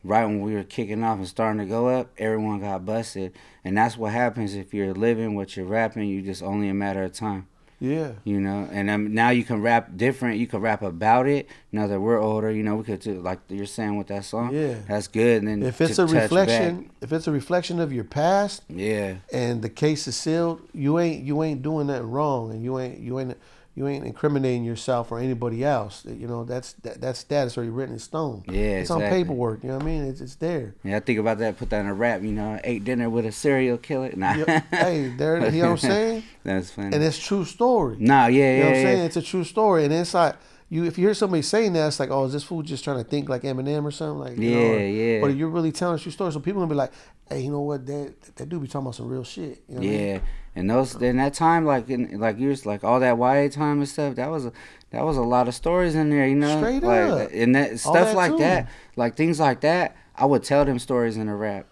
right when we were kicking off and starting to go up, everyone got busted. And that's what happens if you're living what you're rapping. You just only a matter of time. Yeah. You know, and now you can rap different. You can rap about it. Now that we're older, you know, we could do, like you're saying with that song. Yeah. That's good. And then if it's a reflection of your past, and the case is sealed, you ain't doing that wrong, and you ain't incriminating yourself or anybody else. You know, that's status already written in stone. Yeah, it's on paperwork. You know what I mean? It's there. Yeah, I think about that. Put that in a rap. You know, ate dinner with a serial killer. Nah. Hey, there. You know what I'm saying? That's funny. And it's true story. Nah, You know what I'm saying? It's a true story, and it's like if you hear somebody saying that, it's like, oh, is this fool just trying to think like Eminem or something? Like, you know, But you're really telling a true story, so people gonna be like, hey, you know what? That dude be talking about some real shit. You know what I mean? And in that time, like years, like all that YA time and stuff, that was a lot of stories in there, you know. Straight like, up. And that stuff that like too. That, like things like that, I would tell them stories in a rap.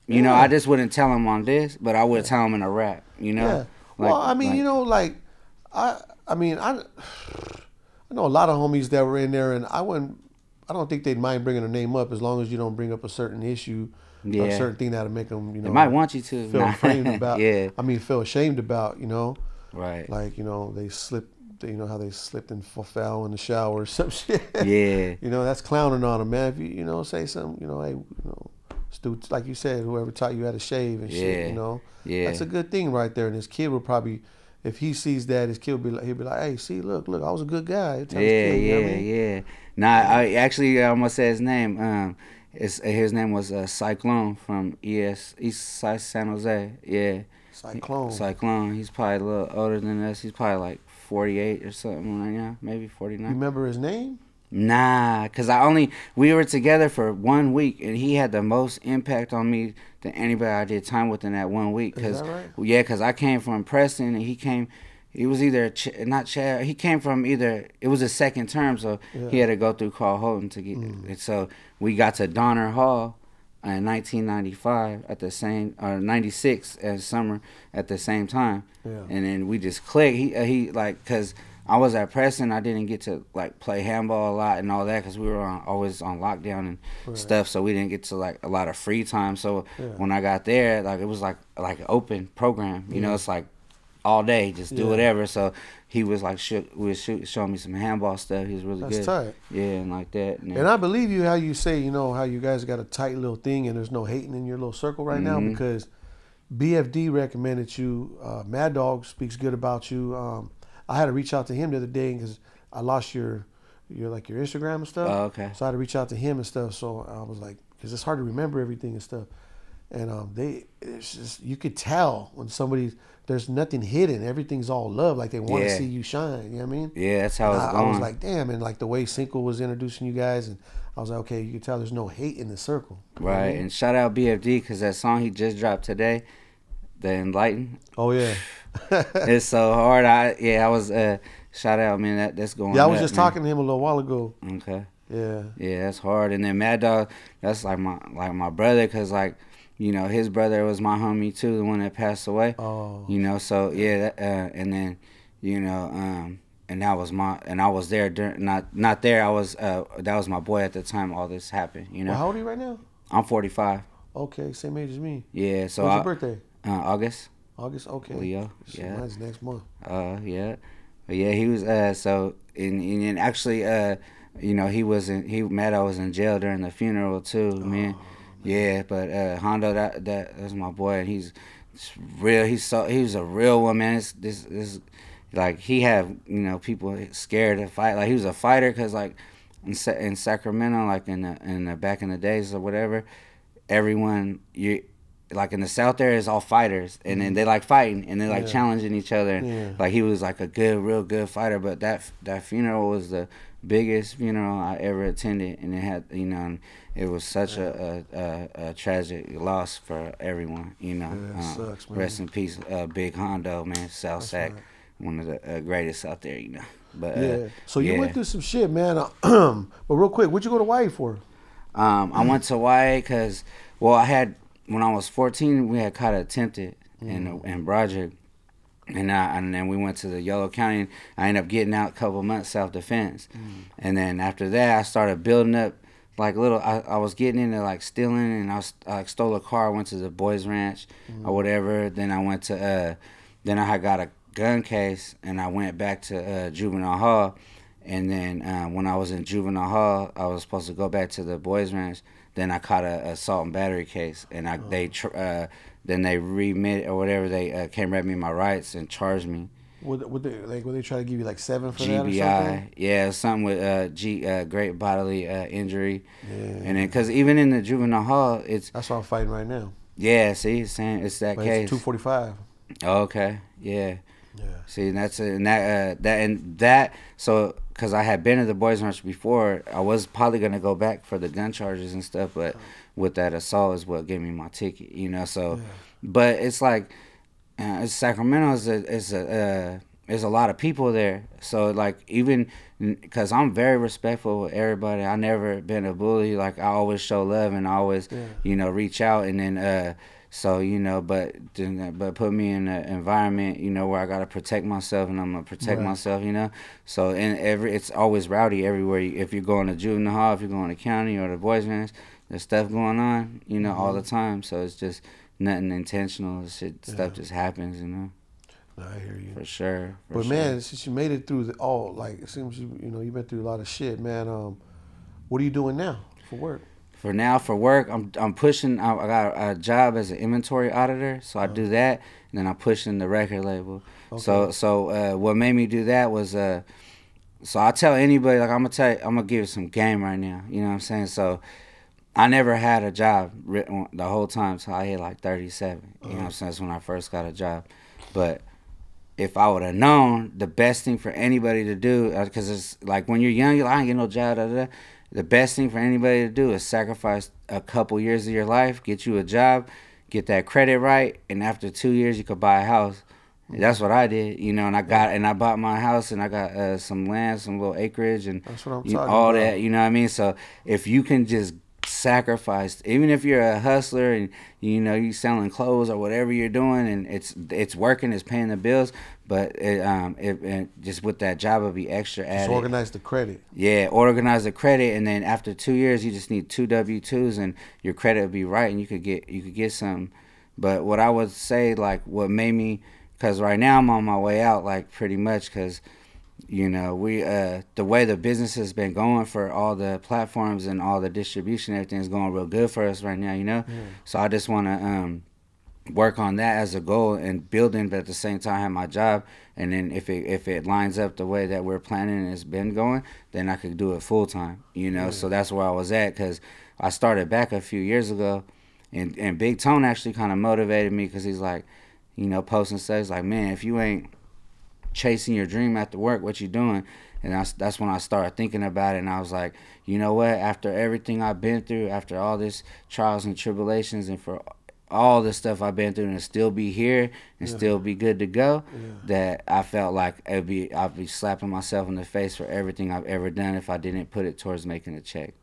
You know, I just wouldn't tell them on this, but I would tell them in a rap. You know. Yeah. Well, I mean, you know, like I know a lot of homies that were in there, and I don't think they'd mind bringing a name up as long as you don't bring up a certain issue. A certain thing that'll make them, you know, they might want you to feel ashamed about. Feel ashamed about, you know, right? Like, you know, they slipped. You know how they slipped and fell in the shower or some shit. Yeah. You know, that's clowning on them, man. If you know, say something, you know, hey, you know, like you said, whoever taught you how to shave and shit, you know, that's a good thing right there. And his kid will probably, if he sees that, his kid will he'll be like, hey, see, look, I was a good guy. Nah, I almost said his name. His name was Cyclone from East Side San Jose. Yeah. Cyclone. He's probably a little older than us. He's probably like 48 or something right now, maybe 49. You remember his name? Nah, cause we were together for 1 week, and he had the most impact on me than anybody I did time with in that 1 week. Is that right? Yeah, cause I came from Preston, and he was either not Chad. He came from either. It was his second term, so he had to go through Carl Holton to get. And so we got to Donner Hall in 1995 at the same, or 96 as summer at the same time. Yeah. And then we just clicked. He like, cause I was at Preston. I didn't get to like play handball a lot and all that, cause we were always on lockdown and stuff. So we didn't get to like a lot of free time. So when I got there, like it was like an open program. You know, it's like all day, just do whatever. So he was like, showing me some handball stuff. He was really good. That's tight. Yeah, and like that. And I believe you how you say, you know, how you guys got a tight little thing and there's no hating in your little circle right now, because BFD recommended you. Mad Dog speaks good about you. I had to reach out to him the other day because I lost your Instagram and stuff. Oh, okay. So I had to reach out to him and stuff. So I was like, because it's hard to remember everything and stuff. And it's just, you could tell when there's nothing hidden. Everything's all love. Like they want to see you shine. You know what I mean? Yeah, that's how it's going. I was like, damn. And like the way Cinco was introducing you guys, and I was like, okay, you can tell there's no hate in the circle. Right. I mean? And shout out BFD, because that song he just dropped today, The Enlightened. Oh yeah. It's so hard. I was shout out, man. That's going. Yeah, I was just talking to him a little while ago. Okay. Yeah. Yeah, that's hard. And then Mad Dog, that's like my brother, because like, you know, his brother was my homie too, the one that passed away. Oh. You know, so yeah, and then, you know, and I was there during, not there. I was that was my boy at the time all this happened. You know. Well, how old are you right now? I'm 45. Okay, same age as me. Yeah. So when's your birthday? August. August. Okay. Leo. So Yeah. mine's next month. Yeah. But yeah, he was so and actually you know, Mad Dog was in jail during the funeral too, man. Yeah, but Hondo, that's my boy, and he's real. He was a real one, man. This like, he had, you know, people scared to fight. Like, he was a fighter, because like in Sacramento, like in the back in the days or whatever, everyone like in the South there is all fighters, and then they like fighting and they like challenging each other. Yeah. Like, he was like a real good fighter. But that funeral was the biggest funeral I ever attended, and it had, you know, and it was such a tragic loss for everyone, you know. Yeah, sucks, man. Rest in peace, Big Hondo, man, South Sac, right. One of the greatest out there, you know. But yeah. So you went through some shit, man. But real quick, what'd you go to YA for? I went to YA because, well, when I was 14, we had caught attempted in Broderick. And then we went to the Yolo County, and I ended up getting out a couple months self-defense. And then after that, I started building up, like, little, I was getting into, like, stealing, and I stole a car, went to the Boys Ranch or whatever. Then I went to, then I had got a gun case, and I went back to juvenile hall. And then when I was in juvenile hall, I was supposed to go back to the Boys Ranch. Then I caught a assault and battery case, and then they remit or whatever. They came read me my rights and charged me. Would they try to give you like 7 for GBI, that or something? Yeah, something with great bodily injury. Yeah. And then, because even in the juvenile hall, it's, that's what I'm fighting right now. Yeah, see, it's that but case. It's 245. Oh, okay, yeah. Yeah. See, that's it, and that. So, because I had been to the Boys Ranch before, I was probably gonna go back for the gun charges and stuff, but with that assault is what gave me my ticket, you know. So, but it's like, Sacramento is a lot of people there. So like, even because I'm very respectful with everybody, I never been a bully. Like, I always show love and I always you know, reach out, and then so, you know, but put me in an environment, you know, where I gotta protect myself, and I'm gonna protect myself, you know. So it's always rowdy everywhere. If you're going to juvenile hall, if you're going to county or the Boys Ranch, there's stuff going on, you know, all the time. So it's just nothing intentional. Stuff just happens, you know. I hear you. For sure. But man, since you made it through like, it seems you know, you've been through a lot of shit, man. What are you doing now for work? For work, I'm pushing. I got a job as an inventory auditor, so I do that, and then I'm pushing the record label. Okay. So what made me do that was so I tell anybody, like, I'm gonna give you some game right now. You know what I'm saying? So I never had a job the whole time till I hit like 37. You know what I'm saying? That's when I first got a job. But if I would have known, the best thing for anybody to do, because it's like, when you're young, you're like, I ain't get no job, The best thing for anybody to do is sacrifice a couple years of your life, get you a job, get that credit right, and after 2 years you could buy a house. That's what I did, you know, and I bought my house, and I got some land, some little acreage, and that's what I'm talking all about. That, you know what I mean? So if you can just sacrifice, even if you're a hustler and, you know, you selling clothes or whatever you're doing, and it's working, it's paying the bills, but it just with that job will be extra added. Just organize the credit. Yeah, organize the credit, and then after 2 years, you just need 2 W-2s, and your credit will be right, and you could get some. But what I would say, like, what made me, Because right now I'm on my way out, like, pretty much, because, you know, we the way the business has been going for all the platforms and all the distribution, everything's going real good for us right now, you know? So I just want to work on that as a goal and building, but at the same time have my job. And then if it lines up the way that we're planning and it's been going, then I could do it full time, you know? So that's where I was at, because I started back a few years ago, and Big Tone actually kind of motivated me, because he's like, you know, posting stuff, he's like, man, if you ain't chasing your dream after work, what you doing? And that's when I started thinking about it, and I was like, you know what, after everything I've been through, after all this trials and tribulations, and for all the stuff I've been through, and still be here and still be good to go, that I felt like I'd be slapping myself in the face for everything I've ever done if I didn't put it towards making a check.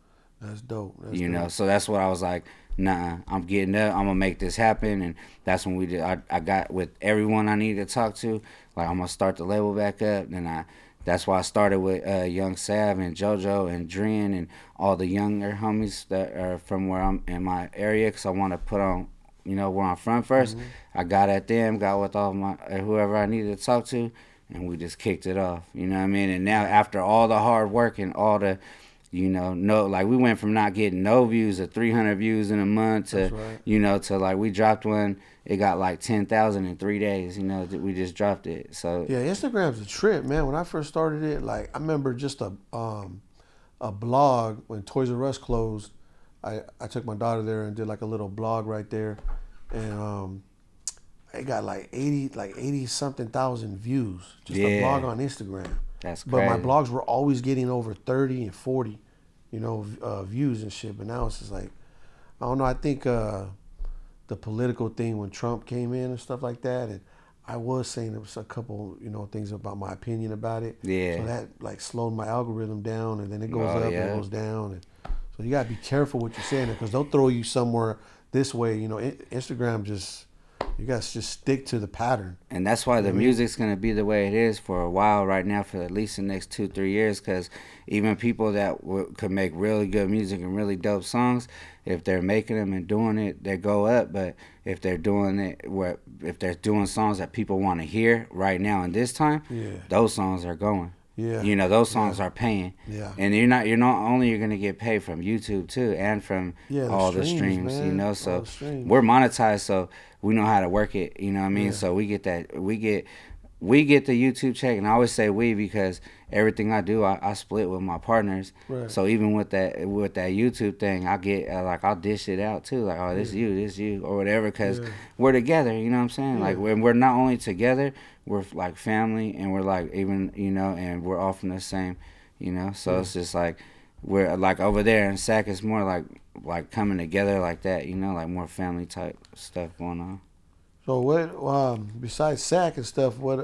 That's dope. You know, so that's what I was like, nah, I'm getting up, I'm gonna make this happen. And that's when we did. I got with everyone I needed to talk to, like, I'm gonna start the label back up. And that's why I started with Young Sav and JoJo and Dren and all the younger homies that are from where I'm in my area, because I want to put on, you know, where I'm from first. I got at them, got with all my whoever I needed to talk to, and we just kicked it off. You know what I mean? And now, after all the hard work and all the, you know, like, we went from not getting no views to 300 views in a month to, you know, to, like, we dropped one, it got like 10,000 in 3 days. You know, we just dropped it. So yeah, Instagram's a trip, man. When I first started it, like, I remember just a blog when Toys R Us closed. I took my daughter there and did like a little blog right there, and it got like 80 something thousand views. Just a blog on Instagram. That's crazy. But my blogs were always getting over 30 and 40, you know, views and shit. But now it's just like, I don't know. I think the political thing when Trump came in and stuff like that, and I was saying there was a couple, you know, things about my opinion about it. Yeah. So that like slowed my algorithm down, and then it goes up and it goes down. And so you gotta be careful what you're saying, because they'll throw you somewhere this way. You know, Instagram just, you guys just stick to the pattern. And that's why the music's going to be the way it is for a while right now, for at least the next 2-3 years, because even people that could make really good music and really dope songs, if they're making them and doing it, they go up. But if they're doing it, if they're doing songs that people want to hear right now in this time, those songs are going. Yeah. You know, those songs are paying. Yeah. And you're not only you're gonna get paid from YouTube too, and from all the streams, you know. So we're monetized, so we know how to work it, you know what I mean? So we get the YouTube check, and I always say we, because everything I do, I split with my partners. Right. So even with that YouTube thing, I get I'll dish it out too, like, oh, this you, or whatever, because we're together, you know what I'm saying? Like, when we're not only together, we're like family, and we're like, even, you know, and we're all from the same, you know. So it's just like, we're like over there in SAC, it's more like coming together like that, you know, like more family type stuff going on. So what, besides SAC and stuff, what,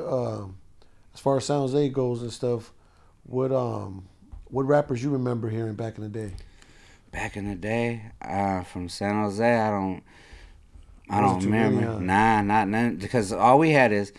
as far as San Jose goes and stuff, what rappers you remember hearing back in the day? Back in the day, from San Jose, I don't remember. Nah, not none, because all we had is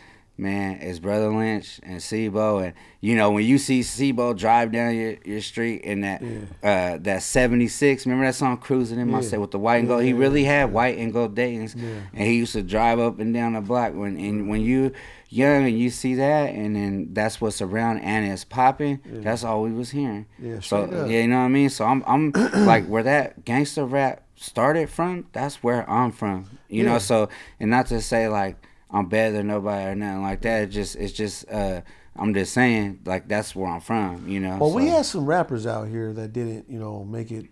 Brother Lynch and Sebo. And, you know, when you see Sebo drive down your street in that 76, remember that song, Cruising in My State, with the white and gold? He really had white and gold Dayton's, and he used to drive up and down the block. When you young and you see that, and then that's what's around and it's popping, that's all we was hearing. So you know what I mean? So I'm like, where that gangster rap started from, that's where I'm from, you know. So, and not to say like I'm better than nobody or nothing like that. It's just I'm just saying, like, that's where I'm from, you know. Well, we had some rappers out here that didn't, you know, make it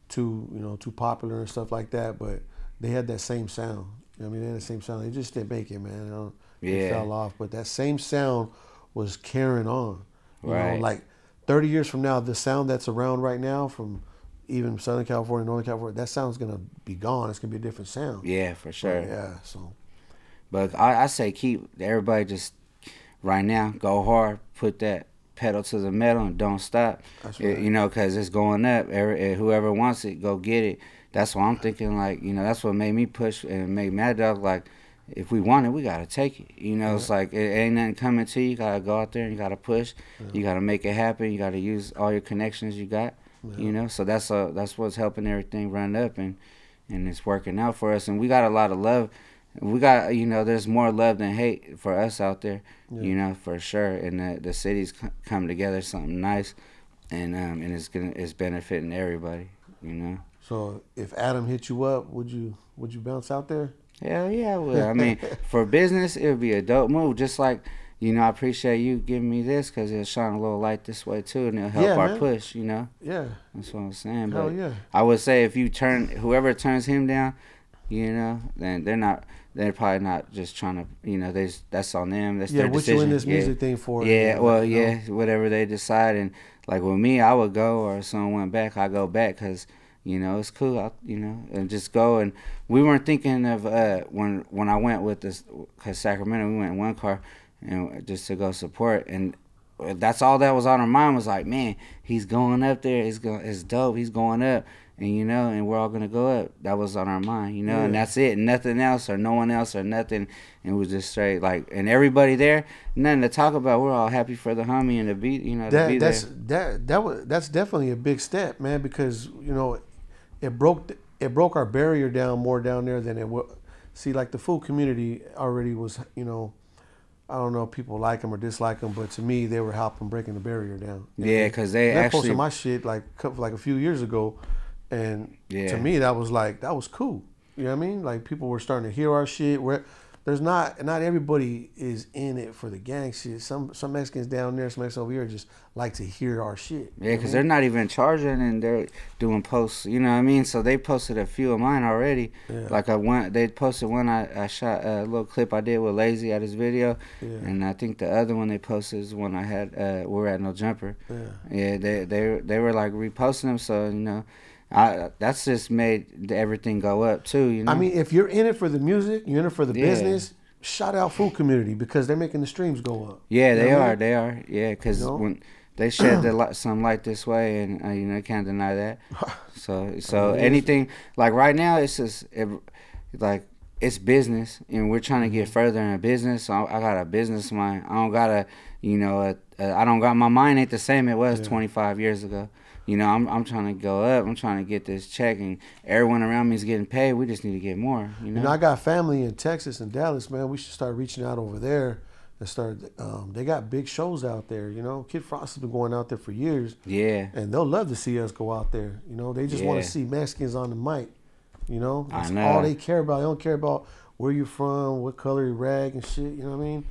too popular and stuff like that, but they had that same sound. You know what I mean? They had the same sound. They just didn't make it, man. You know, they fell off, but that same sound was carrying on. You know, like 30 years from now, the sound that's around right now from even Southern California, Northern California, that sound's gonna be gone. It's gonna be a different sound. Yeah, for sure. But, so. But I say keep everybody just right now, go hard, put that pedal to the metal and don't stop. That's right. You know, because it's going up. Whoever wants it, go get it. That's why I'm thinking, like, you know, that's what made me push and make Mad Dog, like, if we want it, we got to take it. You know, it's like, it ain't nothing coming to you. You got to go out there and you got to push. You got to make it happen. You got to use all your connections you got, you know. So that's what's helping everything run up, and it's working out for us. And we got a lot of love we got, there's more love than hate for us out there, for sure. And the cities come together, something nice, and it's benefiting everybody, So if Adam hit you up, would you bounce out there? Hell yeah, I would. I mean, for business, it would be a dope move. Just like, I appreciate you giving me this because it'll shine a little light this way too, and it'll help our push. Yeah, that's what I'm saying. Hell but yeah. I would say if whoever turns him down, then they're probably not just trying to, that's on them. That's their decision. What you in this music thing for? Yeah, whatever they decide. And like with me, I would go, or if someone went back, I go back because. It's cool, and just go. And we weren't thinking of when I went with this, cause Sacramento, we went in one car, and just to go support. And that's all that was on our mind was like, man, he's going up there. It's dope. He's going up, and and we're all gonna go up. That was on our mind, and that's it. Nothing else, or no one else, or nothing. And it was just straight and everybody there, nothing to talk about. We're all happy for the homie and to be, that's definitely a big step, man, because it broke our barrier down more down there than it would. See, like the food community already was, I don't know if people like them or dislike them, but to me, they were helping breaking the barrier down. Yeah, because they actually posted my shit like a few years ago, and to me that was cool. You know what I mean? Like people were starting to hear our shit. There's not everybody is in it for the gang shit. Some Mexicans down there, some Mexicans over here just like to hear our shit. Yeah, because they're not even charging and they're doing posts. You know what I mean? So they posted a few of mine already. Yeah. Like they posted one I shot a little clip I did with Lazy at his video, and I think the other one they posted is one I had. We're at No Jumper. Yeah, they were like reposting them. So that's just made everything go up too, I mean, if you're in it for the music, you're in it for the business. Shout out food community because they're making the streams go up. Yeah, they are. Yeah, because when they shed some light this way, and I can't deny that. So anything like right now, it's just it's business, and we're trying to get further in business. So I got a business mind. I don't got I don't got my mind ain't the same it was 25 years ago. I'm trying to go up. I'm trying to get this check, and everyone around me is getting paid. We just need to get more. I got family in Texas and Dallas, man. We should start reaching out over there and start. They got big shows out there. Kid Frost has been going out there for years. Yeah, and they'll love to see us go out there. They just want to see Mexicans on the mic. That's I know. all they care about. They don't care about where you're from, what color you rag and shit. You know what I mean?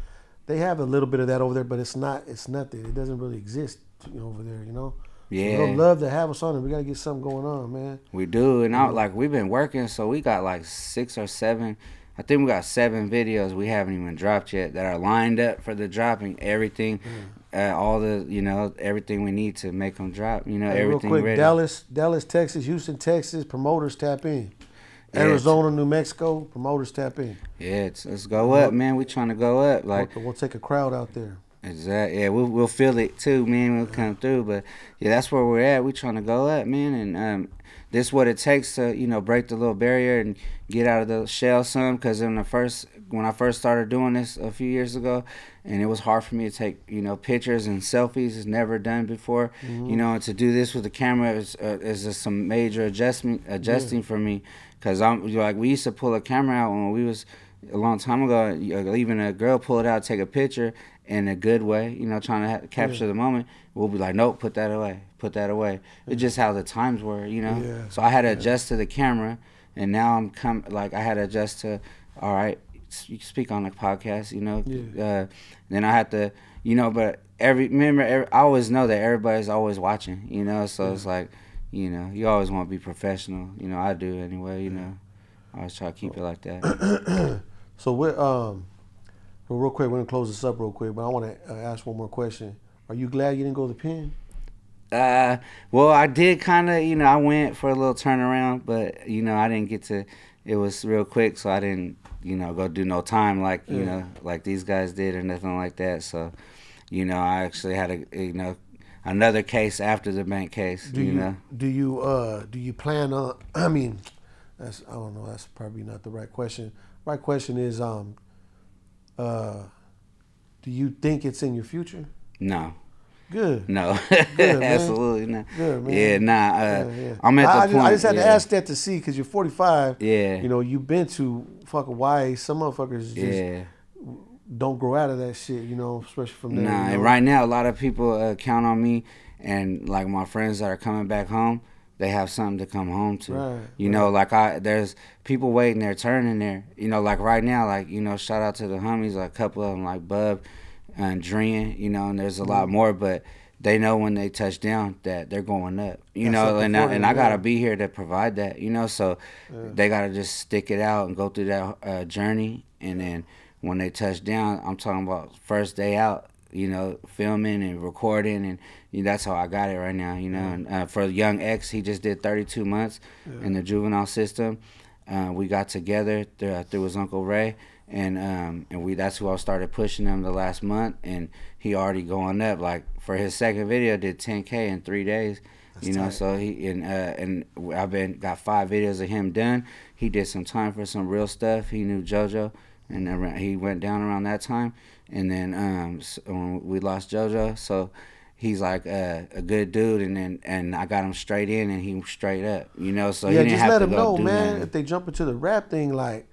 They have a little bit of that over there, but it's nothing. It doesn't really exist over there. Yeah, we'd love to have us on it. We gotta get something going on, man. We do, and we've been working, so we got 6 or 7. I think we got 7 videos we haven't even dropped yet that are lined up for the dropping. Everything, all the everything we need to make them drop. Everything real quick, ready. Dallas, Texas, Houston, Texas. Promoters tap in. Arizona, New Mexico. Promoters tap in. Yeah, let's go up, man. We trying to go up. We'll take a crowd out there. Exactly. Yeah, we'll feel it too, man. We'll come through, but that's where we're at. We trying to go up, man, and this is what it takes to break the little barrier and get out of the shell some. Because when I first started doing this a few years ago, and it was hard for me to take pictures and selfies. It's never done before, and to do this with the camera is just some major adjusting for me. Because we used to pull a camera out when we was a long time ago. Even a girl pull it out, take a picture. In a good way, trying to capture the moment. We'll be like, nope, put that away. It's just how the times were, So I had to adjust to the camera, and now I had to adjust to, all right, you speak on the podcast, then I had to, but I always know that everybody's always watching, so it's like, you always want to be professional, I do anyway, I always try to keep it like that. So what, well, real quick, we're going to close this up real quick, but I want to ask one more question. Are you glad you didn't go to the pen? Well, I did kind of, I went for a little turnaround, but, I didn't get to, it was real quick, so I didn't, go do no time like, like these guys did or nothing like that. So, I actually had another case after the bank case, Do you plan on, I mean, I don't know, that's probably not the right question. Right question is, do you think it's in your future? No. Good. No. Good, Absolutely not. Good, man. Yeah, nah. Yeah. I'm at the point. I just had to ask that to see because you're 45. Yeah. You've been to fucking YA, some motherfuckers just don't grow out of that shit, you know, especially from there. Nah, you know? and right now a lot of people count on me, and like my friends that are coming back home, they have something to come home to. Right, you know, like there's people waiting their turn in there. You know, like right now, like, you know, shout out to the homies, like a couple of them, like Bub and Drian, you know, and there's a lot more, but they know when they touch down that they're going up, you know, and I gotta be here to provide that, you know, so they gotta just stick it out and go through that journey, and then when they touch down, I'm talking about first day out, you know, filming and recording, and you know, that's how I got it right now, you know. And for Young X, he just did 32 months in the juvenile system. We got together through his Uncle Ray, and that's who I started pushing him the last month, and he already going up. Like for his second video, did 10K in 3 days. That's tight. So he and I've got 5 videos of him done. He did some time for some real stuff. He knew JoJo, and he went down around that time, and then we lost JoJo, so he's like a good dude, and I got him straight in, and he was straight up, you know. So he didn't just have let to him go know, do man. nothing. If they jump into the rap thing, like,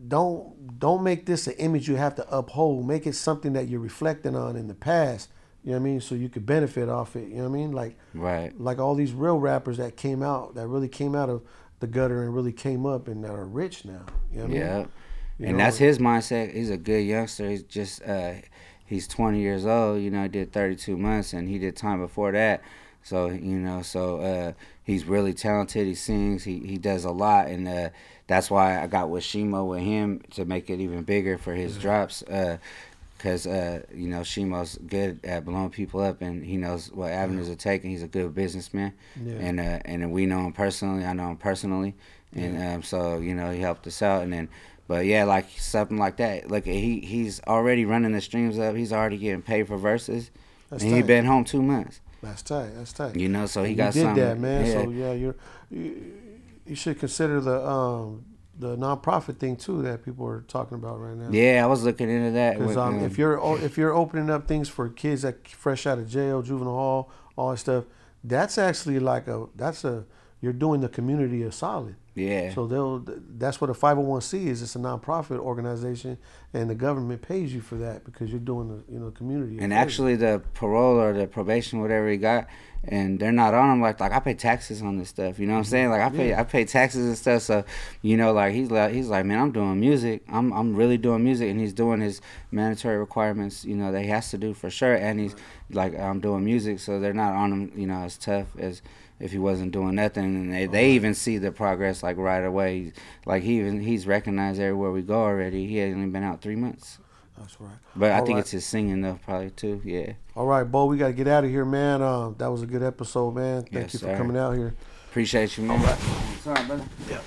don't make this an image you have to uphold. Make it something that you're reflecting on in the past. You know what I mean? So you could benefit off it. You know what I mean? Like all these real rappers that really came out of the gutter and really came up and that are rich now. You know what I mean? And that's his mindset. He's a good youngster. He's just he's 20 years old. You know, he did 32 months, and he did time before that. So, you know, he's really talented. He sings. He does a lot, and that's why I got with Shimo with him to make it even bigger for his drops. Because, you know, Shimo's good at blowing people up, and he knows what avenues to take, and he's a good businessman. And we know him personally. I know him personally. And so, you know, he helped us out. And then, but yeah, like something like that. Like he's already running the streams up. He's already getting paid for verses. That's and tight. He been home 2 months. That's tight. That's tight. You know, so he got something. did that, man. Yeah. So yeah, you should consider the nonprofit thing too that people are talking about right now. Yeah, I was looking into that. Because if you're opening up things for kids that fresh out of jail, juvenile hall, all that stuff, that's actually like you're doing the community a solid. Yeah. So that's what a 501c is. It's a nonprofit organization, and the government pays you for that because you're doing the community. And actually, the parole or the probation, whatever he got, and they're not on him. Like I pay taxes on this stuff. You know what I'm saying? Like I pay taxes and stuff. So you know, like he's like, man, I'm doing music. I'm really doing music, and he's doing his mandatory requirements. You know, that he has to do for sure. And he's like, I'm doing music, so they're not on him. You know, as tough as if he wasn't doing nothing. And they even see the progress like right away. Like he's recognized everywhere we go already. He hasn't even been out 3 months. That's right. But I think it's his singing though, probably too. Yeah. All right, Bo, we got to get out of here, man. That was a good episode, man. Thank you for coming out here. Appreciate you, man. All right. Sorry, brother. Yeah.